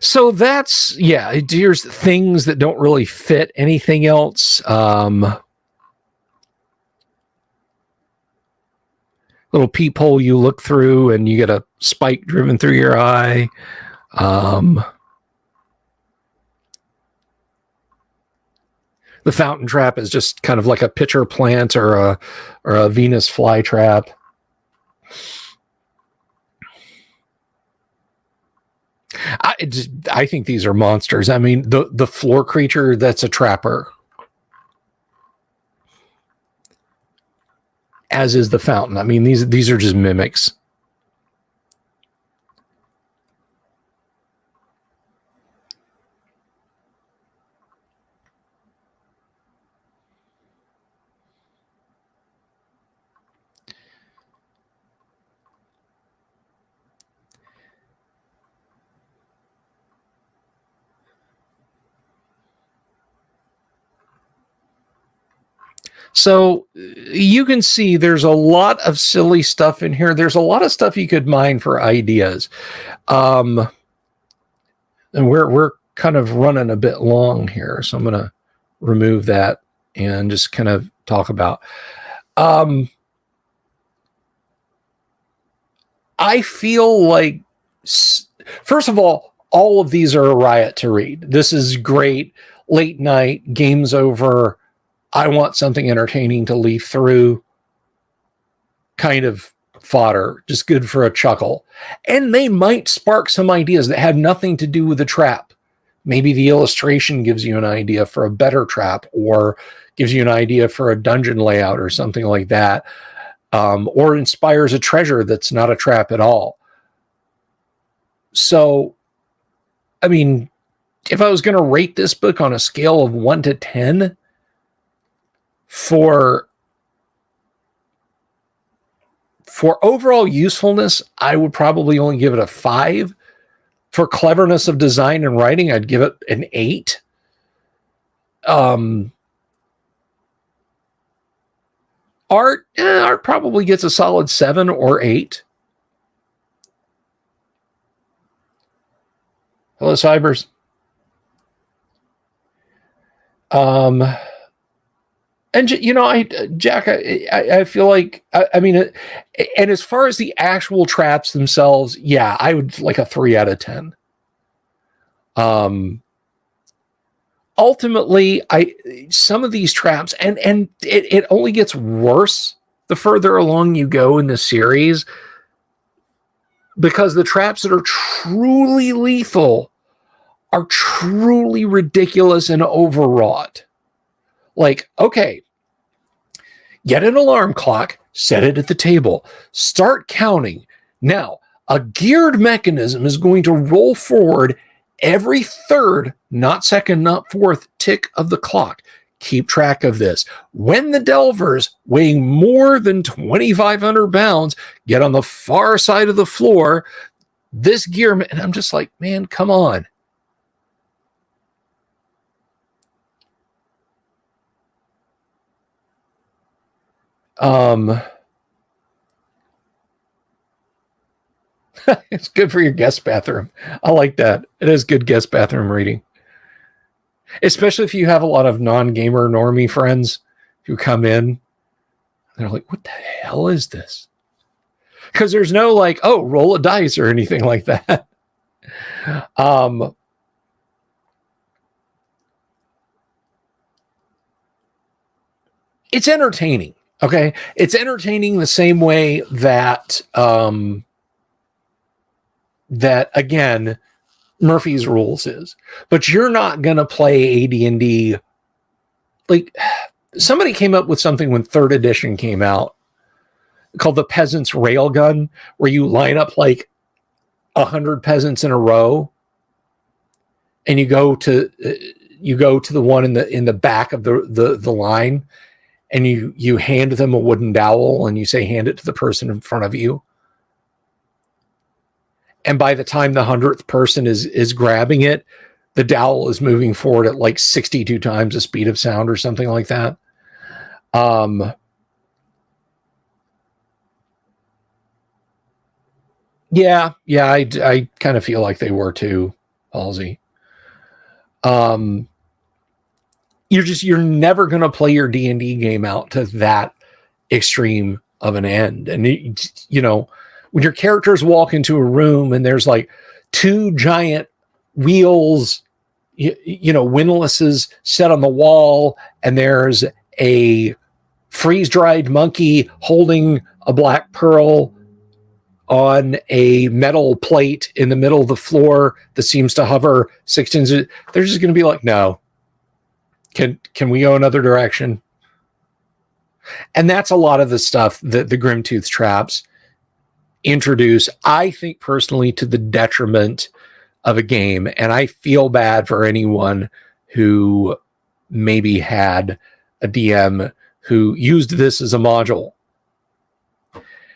So that's, yeah, here's things that don't really fit anything else. Little peephole you look through and you get a spike driven through your eye. The fountain trap is just kind of like a pitcher plant or a Venus flytrap. I think these are monsters. I mean, the floor creature, that's a trapper. As is the fountain. I mean, these are just mimics. So you can see there's a lot of silly stuff in here. There's a lot of stuff you could mine for ideas. And we're kind of running a bit long here, so I'm going to remove that and just kind of talk about. I feel like, first of all of these are a riot to read. This is great. Late night, game's over. I want something entertaining to leaf through, kind of fodder, just good for a chuckle. And they might spark some ideas that have nothing to do with the trap. Maybe the illustration gives you an idea for a better trap, or gives you an idea for a dungeon layout or something like that, or inspires a treasure that's not a trap at all. So, I mean, if I was going to rate this book on a scale of 1 to 10, for overall usefulness, I would probably only give it a 5. For cleverness of design and writing, I'd give it an 8. Art probably gets a solid 7 or 8. Hello, Cybers. And, you know, Jack, I feel like, I mean, and as far as the actual traps themselves, yeah, I would like a 3 out of 10. Ultimately, some of these traps, and it only gets worse the further along you go in the series, because the traps that are truly lethal are truly ridiculous and overwrought. Like, okay, get an alarm clock, set it at the table, start counting. Now, a geared mechanism is going to roll forward every third, not second, not fourth tick of the clock. Keep track of this. When the delvers weighing more than 2,500 pounds get on the far side of the floor, this gear, and I'm just like, man, come on. It's good for your guest bathroom. I like that. It is good guest bathroom reading. Especially if you have a lot of non-gamer normie friends who come in. They're like, what the hell is this? Because there's no like, oh, roll a dice or anything like that. It's entertaining. Okay. It's entertaining the same way that, that again, Murphy's Rules is, but you're not going to play AD&D. Like, somebody came up with something when 3rd edition came out called the Peasant's Railgun, where you line up like 100 peasants in a row, and you go to the one in the back of the line, and you hand them a wooden dowel, and you say, hand it to the person in front of you. And by the time the 100th person is grabbing it, the dowel is moving forward at like 62 times the speed of sound or something like that. Yeah, I kind of feel like they were too, Halsey. You're never going to play your D&D game out to that extreme of an end. And when your characters walk into a room and there's like 2 giant wheels, windlasses set on the wall, and there's a freeze-dried monkey holding a black pearl on a metal plate in the middle of the floor that seems to hover 6 inches, they're just going to be like, no. Can we go another direction? And that's a lot of the stuff that the GRIMTOOTH'S traps introduce, I think personally, to the detriment of a game. And I feel bad for anyone who maybe had a DM who used this as a module.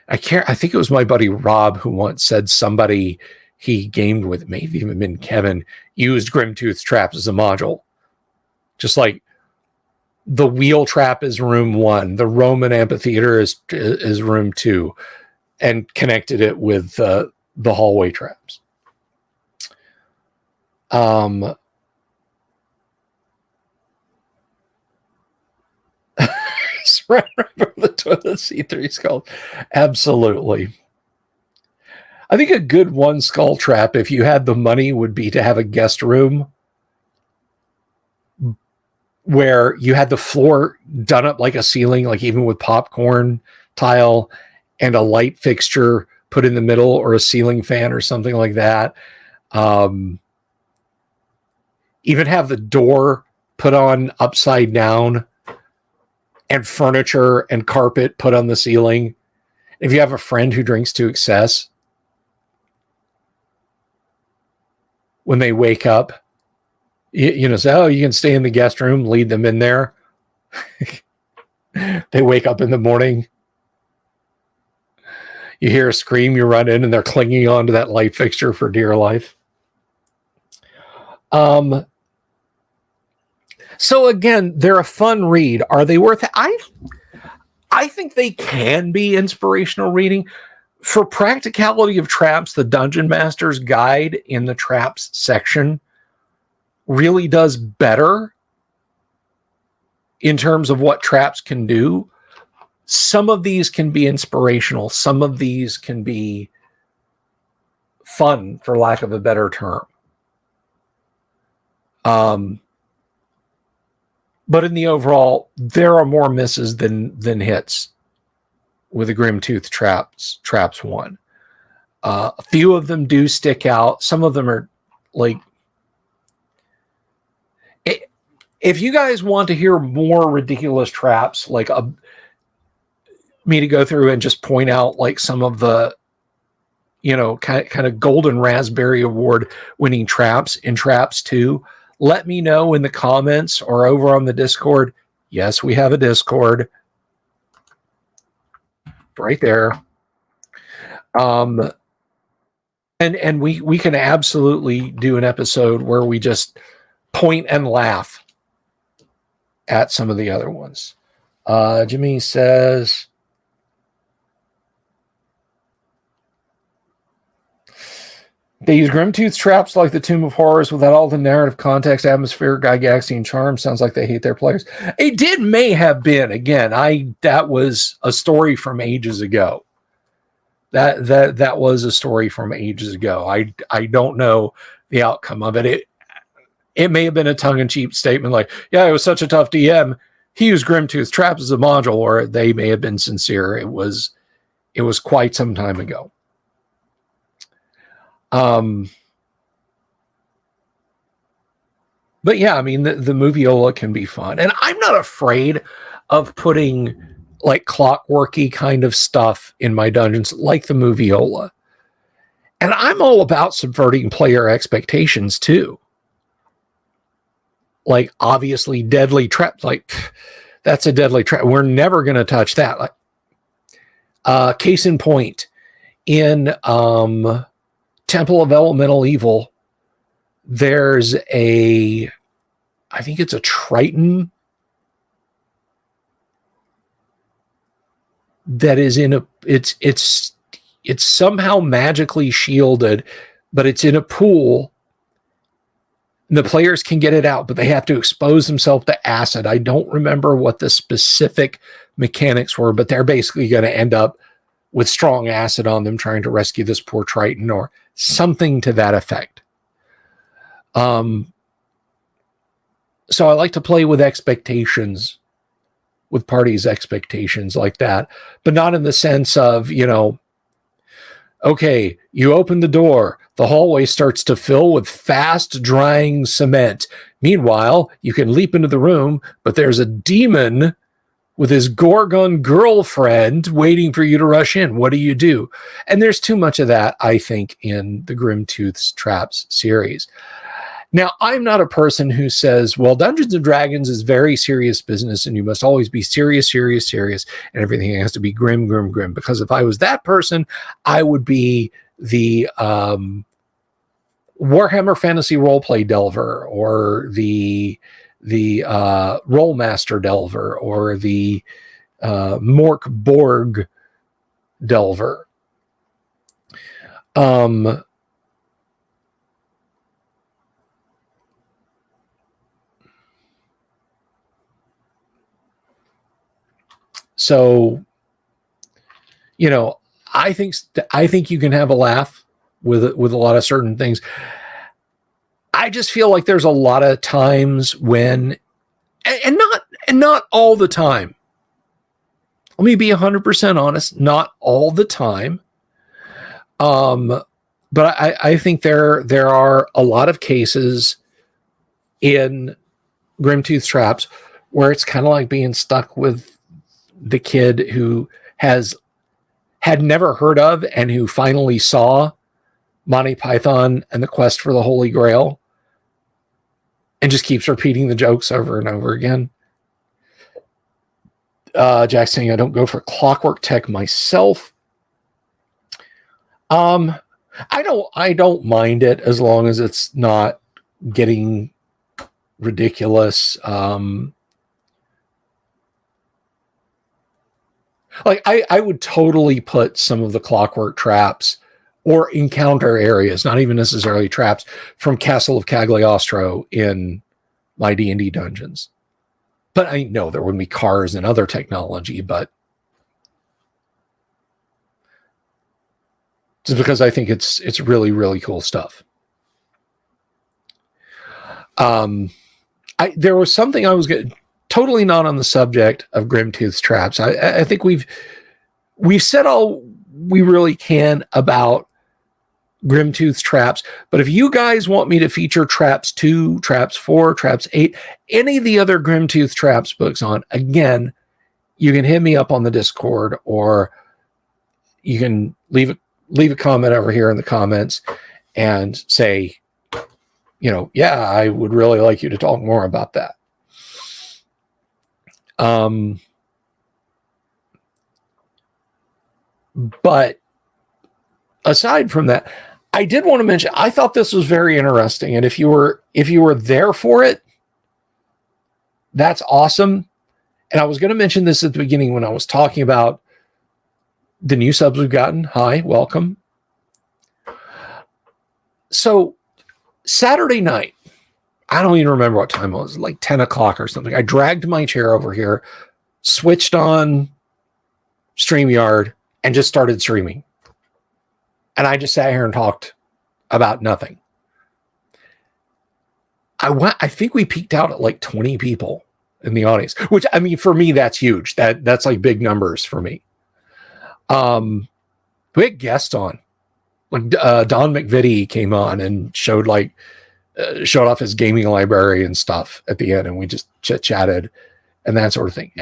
I think it was my buddy Rob who once said somebody he gamed with, maybe even been Kevin, used GRIMTOOTH'S traps as a module. Just like the wheel trap is room 1, the Roman amphitheater is room 2, and connected it with the hallway traps. The toilet seat 3 skulls. Absolutely. I think a good 1 skull trap, if you had the money, would be to have a guest room where you had the floor done up like a ceiling, like even with popcorn tile, and a light fixture put in the middle, or a ceiling fan or something like that. Even have the door put on upside down, and furniture and carpet put on the ceiling. If you have a friend who drinks to excess, when they wake up, say, oh, you can stay in the guest room, lead them in there. They wake up in the morning. You hear a scream, you run in, and they're clinging onto that light fixture for dear life. So again, they're a fun read. Are they worth it? I think they can be inspirational reading. For practicality of traps, the Dungeon Master's Guide in the traps section really does better in terms of what traps can do. Some of these can be inspirational. Some of these can be fun, for lack of a better term. But in the overall, there are more misses than hits with the GRIMTOOTH'S traps 1. A few of them do stick out. Some of them are like, if you guys want to hear more ridiculous traps, like me to go through and just point out like some of the, kind of golden raspberry award winning traps in Traps 2, let me know in the comments or over on the Discord. Yes, we have a Discord right there. And we can absolutely do an episode where we just point and laugh at some of the other ones. Jimmy says, they use GRIMTOOTH'S traps like the Tomb of Horrors without all the narrative context, atmosphere, Gygaxian charm. Sounds like they hate their players. It may have been. Again, that was a story from ages ago. That was a story from ages ago. I don't know the outcome of it. It may have been a tongue-in-cheek statement like, yeah, it was such a tough DM. He used GRIMTOOTH'S traps as a module, or they may have been sincere. It was quite some time ago. But yeah, I mean, the moviola can be fun. And I'm not afraid of putting like clockworky kind of stuff in my dungeons, like the Moviola. And I'm all about subverting player expectations too. Like, obviously, deadly traps. Like, that's a deadly trap. We're never going to touch that. Like, case in point, in Temple of Elemental Evil, there's I think it's a Triton that is in a, it's somehow magically shielded, but it's in a pool. The players can get it out, but they have to expose themselves to acid. I don't remember what the specific mechanics were, but they're basically going to end up with strong acid on them trying to rescue this poor Triton or something to that effect. So I like to play with expectations, with parties' expectations like that, but not in the sense of, you know, okay, you open the door, the hallway starts to fill with fast drying cement. Meanwhile, you can leap into the room, but there's a demon with his Gorgon girlfriend waiting for you to rush in. What do you do? And there's too much of that, I think, in the GRIMTOOTH'S Traps series. Now, I'm not a person who says, well, Dungeons & Dragons is very serious business and you must always be serious, serious, serious, and everything has to be grim, grim, grim. Because if I was that person, I would be the Warhammer Fantasy Roleplay Delver, or the Rollmaster Delver, or the Mork Borg Delver. So, you know, I think you can have a laugh with a lot of certain things. I just feel like there's a lot of times when, and not all the time. Let me be 100% honest, not all the time. But I think there are a lot of cases in GRIMTOOTH'S Traps where it's kind of like being stuck with the kid who had never heard of and who finally saw Monty Python and the Quest for the Holy Grail and just keeps repeating the jokes over and over again. Jack's saying, I don't go for clockwork tech myself. I don't mind it as long as it's not getting ridiculous. Like I would totally put some of the clockwork traps or encounter areas, not even necessarily traps, from Castle of Cagliostro in my D&D dungeons. But I know there wouldn't be cars and other technology, but just because I think it's really, really cool stuff. There was something I was getting totally not on the subject of GRIMTOOTH'S Traps. I think we've said all we really can about GRIMTOOTH'S Traps, but if you guys want me to feature Traps 2, Traps 4, Traps 8, any of the other GRIMTOOTH'S Traps books on, again, you can hit me up on the Discord, or you can leave a comment over here in the comments and say, you know, yeah, I would really like you to talk more about that. But aside from that, I did want to mention, I thought this was very interesting. And if you were there for it, that's awesome. And I was going to mention this at the beginning when I was talking about the new subs we've gotten. Hi, welcome. So Saturday night, I don't even remember what time it was, like 10 o'clock or something. I dragged my chair over here, switched on StreamYard, and just started streaming. And I just sat here and talked about nothing. I think we peaked out at like 20 people in the audience, which, I mean, for me, that's huge. That's like big numbers for me. We had guests on. Like Don McVitie came on and showed off his gaming library and stuff at the end, and we just chit-chatted and that sort of thing.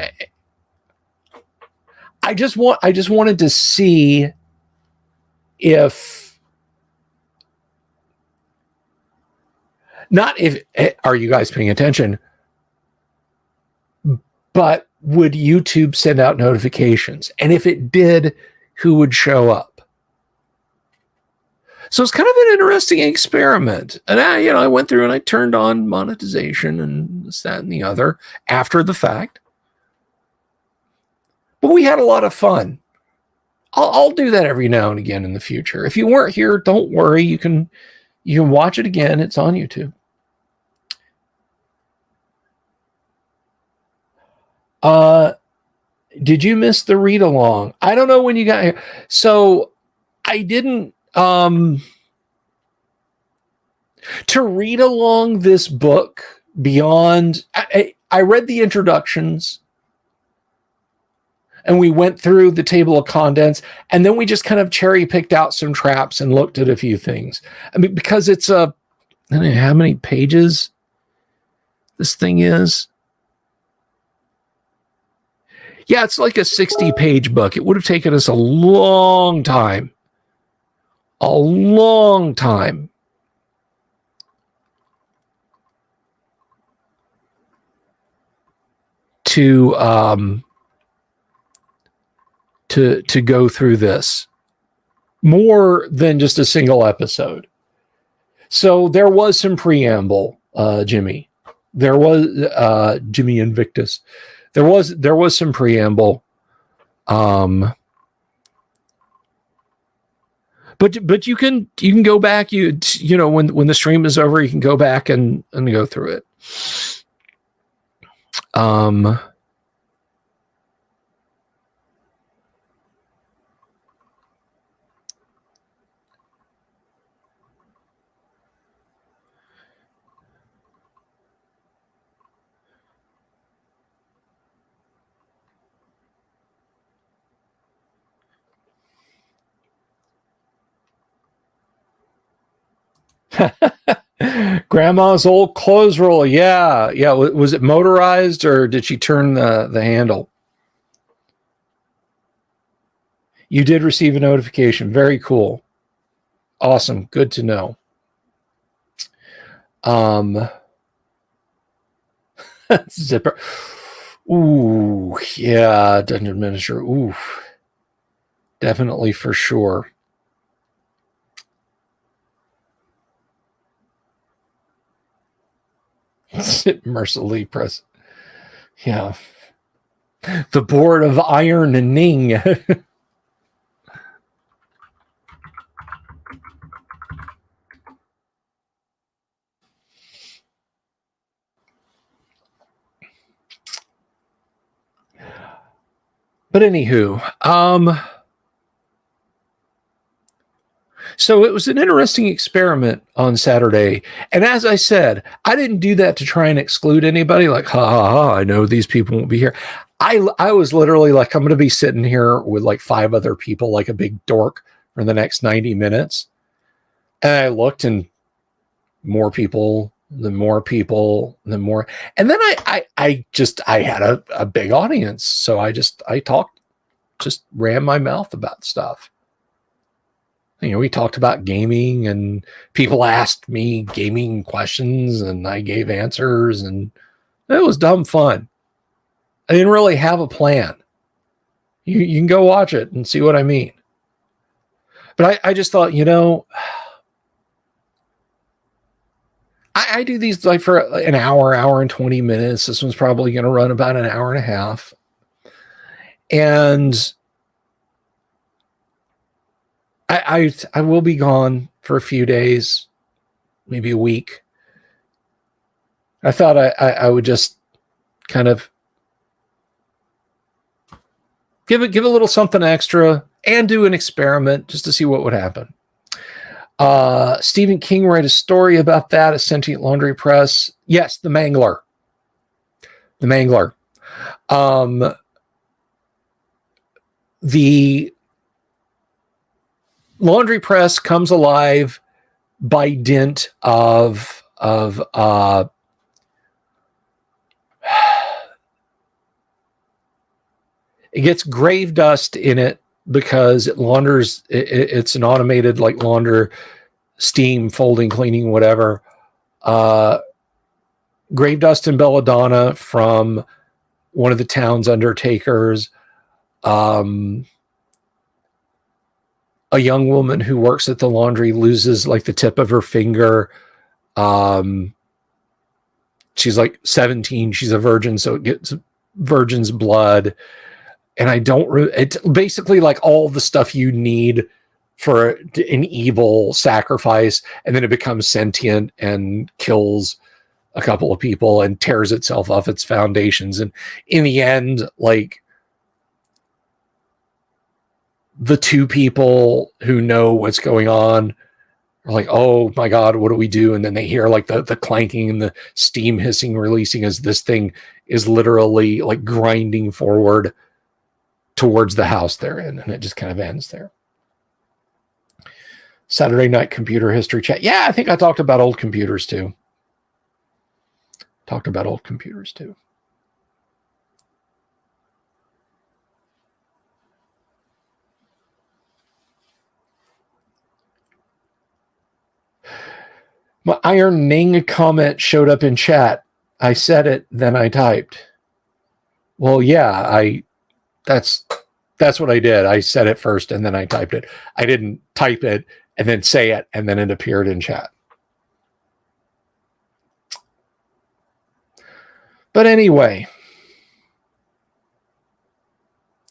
I just wanted to see if, not if, are you guys paying attention, but would YouTube send out notifications? And if it did, who would show up? So it's kind of an interesting experiment. And I went through and I turned on monetization and this, that, and the other after the fact. But we had a lot of fun. I'll do that every now and again in the future. If you weren't here, don't worry. You can watch it again. It's on YouTube. Did you miss the read along? I don't know when you got here. So I didn't, to read along this book beyond, I read the introductions and we went through the table of contents, and then we just kind of cherry picked out some traps and looked at a few things. I mean, because it's I don't know how many pages this thing is. Yeah, it's like a 60-page book. It would have taken us a long time to go through this, more than just a single episode. So there was some preamble, Jimmy. There was Jimmy Invictus. There was some preamble. But you can go back, when the stream is over, you can go back and go through it. Grandma's old clothes roll. Yeah. Was it motorized or did she turn the handle? You did receive a notification. Very cool. Awesome. Good to know. Zipper. Ooh, yeah. Dungeon Minister. Ooh, definitely for sure. Mercilessly press. Yeah. The board of iron and Ning. But anywho, so it was an interesting experiment on Saturday. And as I said, I didn't do that to try and exclude anybody. Like, I know these people won't be here. I was literally like, I'm going to be sitting here with like 5 other people, like a big dork for the next 90 minutes. And I looked and more people, then more people, then more. And then I had a big audience. So I talked, just ran my mouth about stuff. We talked about gaming and people asked me gaming questions and I gave answers and it was dumb fun. I didn't really have a plan. You can go watch it and see what I mean. But I just thought, I do these like for an hour and 20 minutes. This one's probably going to run about an hour and a half. And I will be gone for a few days, maybe a week. I thought I would just kind of give a little something extra and do an experiment just to see what would happen. Stephen King wrote a story about that, a sentient laundry press. Yes, the Mangler. The laundry press comes alive by dint of It gets grave dust in it because it launders. It's an automated like launder, steam, folding, cleaning, whatever. Grave dust and belladonna from one of the town's undertakers. A young woman who works at the laundry loses like the tip of her finger. She's like 17. She's a virgin, so it gets virgin's blood. And it's basically like all the stuff you need for an evil sacrifice. And then it becomes sentient and kills a couple of people and tears itself off its foundations. And in the end, like, the two people who know what's going on are like, oh my God, what do we do? And then they hear like the clanking and the steam hissing, releasing as this thing is literally like grinding forward towards the house they're in. And it just kind of ends there. Saturday night computer history chat. Yeah, I think I talked about old computers too. My Iron Ning comment showed up in chat. I said it, then I typed. Well, yeah, that's what I did. I said it first and then I typed it. I didn't type it and then say it and then it appeared in chat. But anyway,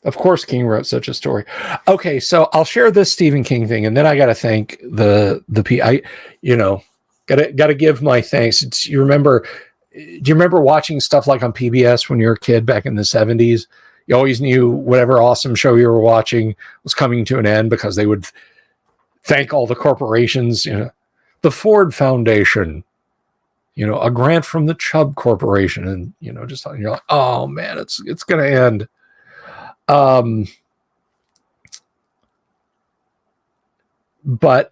of course, King wrote such a story. Okay, so I'll share this Stephen King thing, and then I got to thank got to give my thanks. Do you remember watching stuff like on PBS when you were a kid back in the 70s? You always knew whatever awesome show you were watching was coming to an end because they would thank all the corporations, the Ford Foundation, a grant from the Chubb Corporation, and just you're like, oh man, it's going to end. But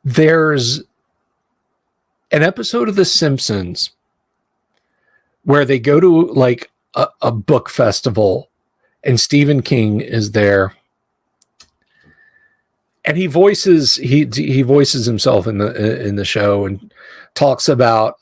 there's an episode of The Simpsons where they go to like a book festival and Stephen King is there. And he voices himself in the show and talks about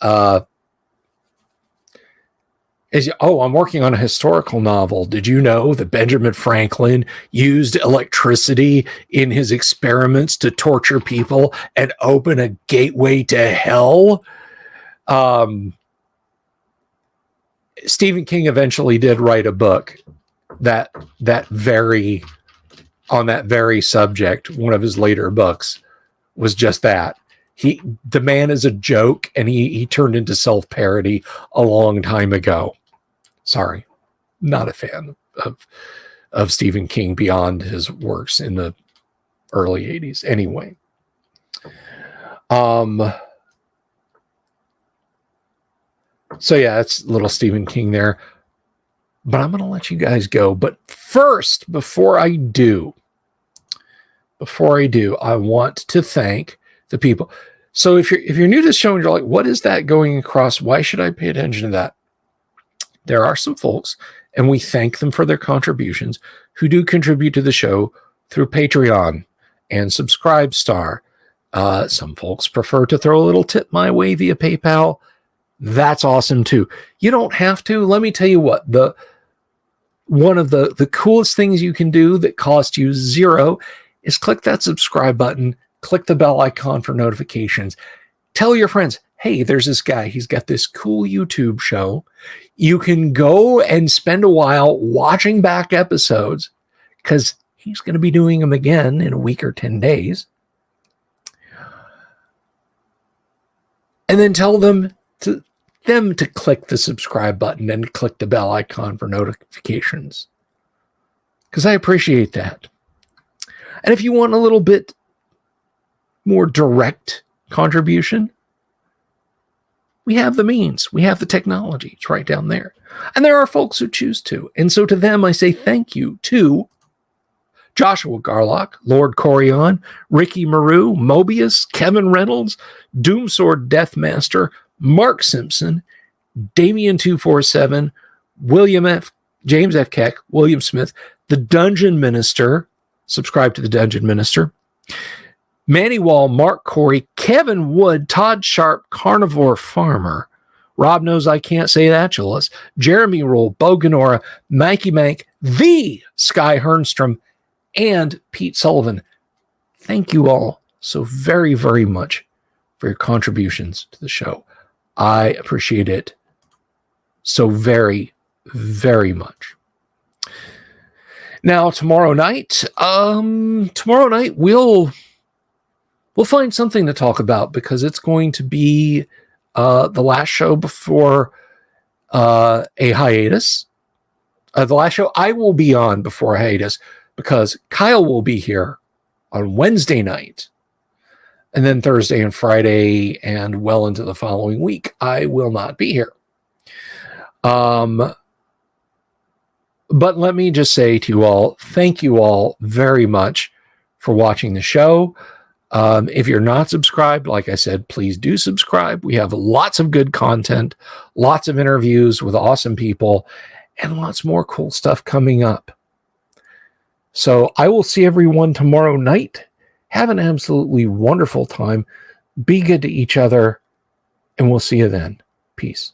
I'm working on a historical novel. Did you know that Benjamin Franklin used electricity in his experiments to torture people and open a gateway to hell? Stephen King eventually did write a book on that very subject. One of his later books was just that. The man is a joke, and he turned into self-parody a long time ago. Sorry, not a fan of Stephen King beyond his works in the early 80s. Anyway, so yeah, it's little Stephen King there. But I'm going to let you guys go. But first, before I do, I want to thank the people. So if you're new to the show and you're like, what is that going across? Why should I pay attention to that? There are some folks, and we thank them for their contributions, who do contribute to the show through Patreon and Subscribestar. Some folks prefer to throw a little tip my way via PayPal. That's awesome too. You don't have to. Let me tell you what, one of the coolest things you can do that costs you $0 is click that subscribe button, click the bell icon for notifications. Tell your friends, hey, there's this guy. He's got this cool YouTube show. You can go and spend a while watching back episodes because he's going to be doing them again in a week or 10 days. And then tell them to click the subscribe button and click the bell icon for notifications, because I appreciate that. And if you want a little bit more direct contribution, we have the means. We have the technology. It's right down there. And there are folks who choose to. And so to them, I say thank you to Joshua Garlock, Lord Corion, Ricky Maru, Mobius, Kevin Reynolds, Doomsword Deathmaster, Mark Simpson, Damien247, James F. Keck, William Smith, the Dungeon Minister, subscribe to the Dungeon Minister, Manny Wall, Mark Corey, Kevin Wood, Todd Sharp, Carnivore Farmer, Rob knows I can't say that, Jules, Jeremy Rule, Bo Ganora, Mikey Mank, the Sky Hernstrom, and Pete Sullivan. Thank you all so very, very much for your contributions to the show. I appreciate it so very, very much. Now, tomorrow night we'll find something to talk about, because it's going to be the last show before a hiatus. The last show I will be on before a hiatus, because Kyle will be here on Wednesday night. And then Thursday and Friday and well into the following week, I will not be here. But let me just say to you all, thank you all very much for watching the show. If you're not subscribed, like I said, please do subscribe. We have lots of good content, lots of interviews with awesome people, and lots more cool stuff coming up. So I will see everyone tomorrow night. Have an absolutely wonderful time. Be good to each other, and we'll see you then. Peace.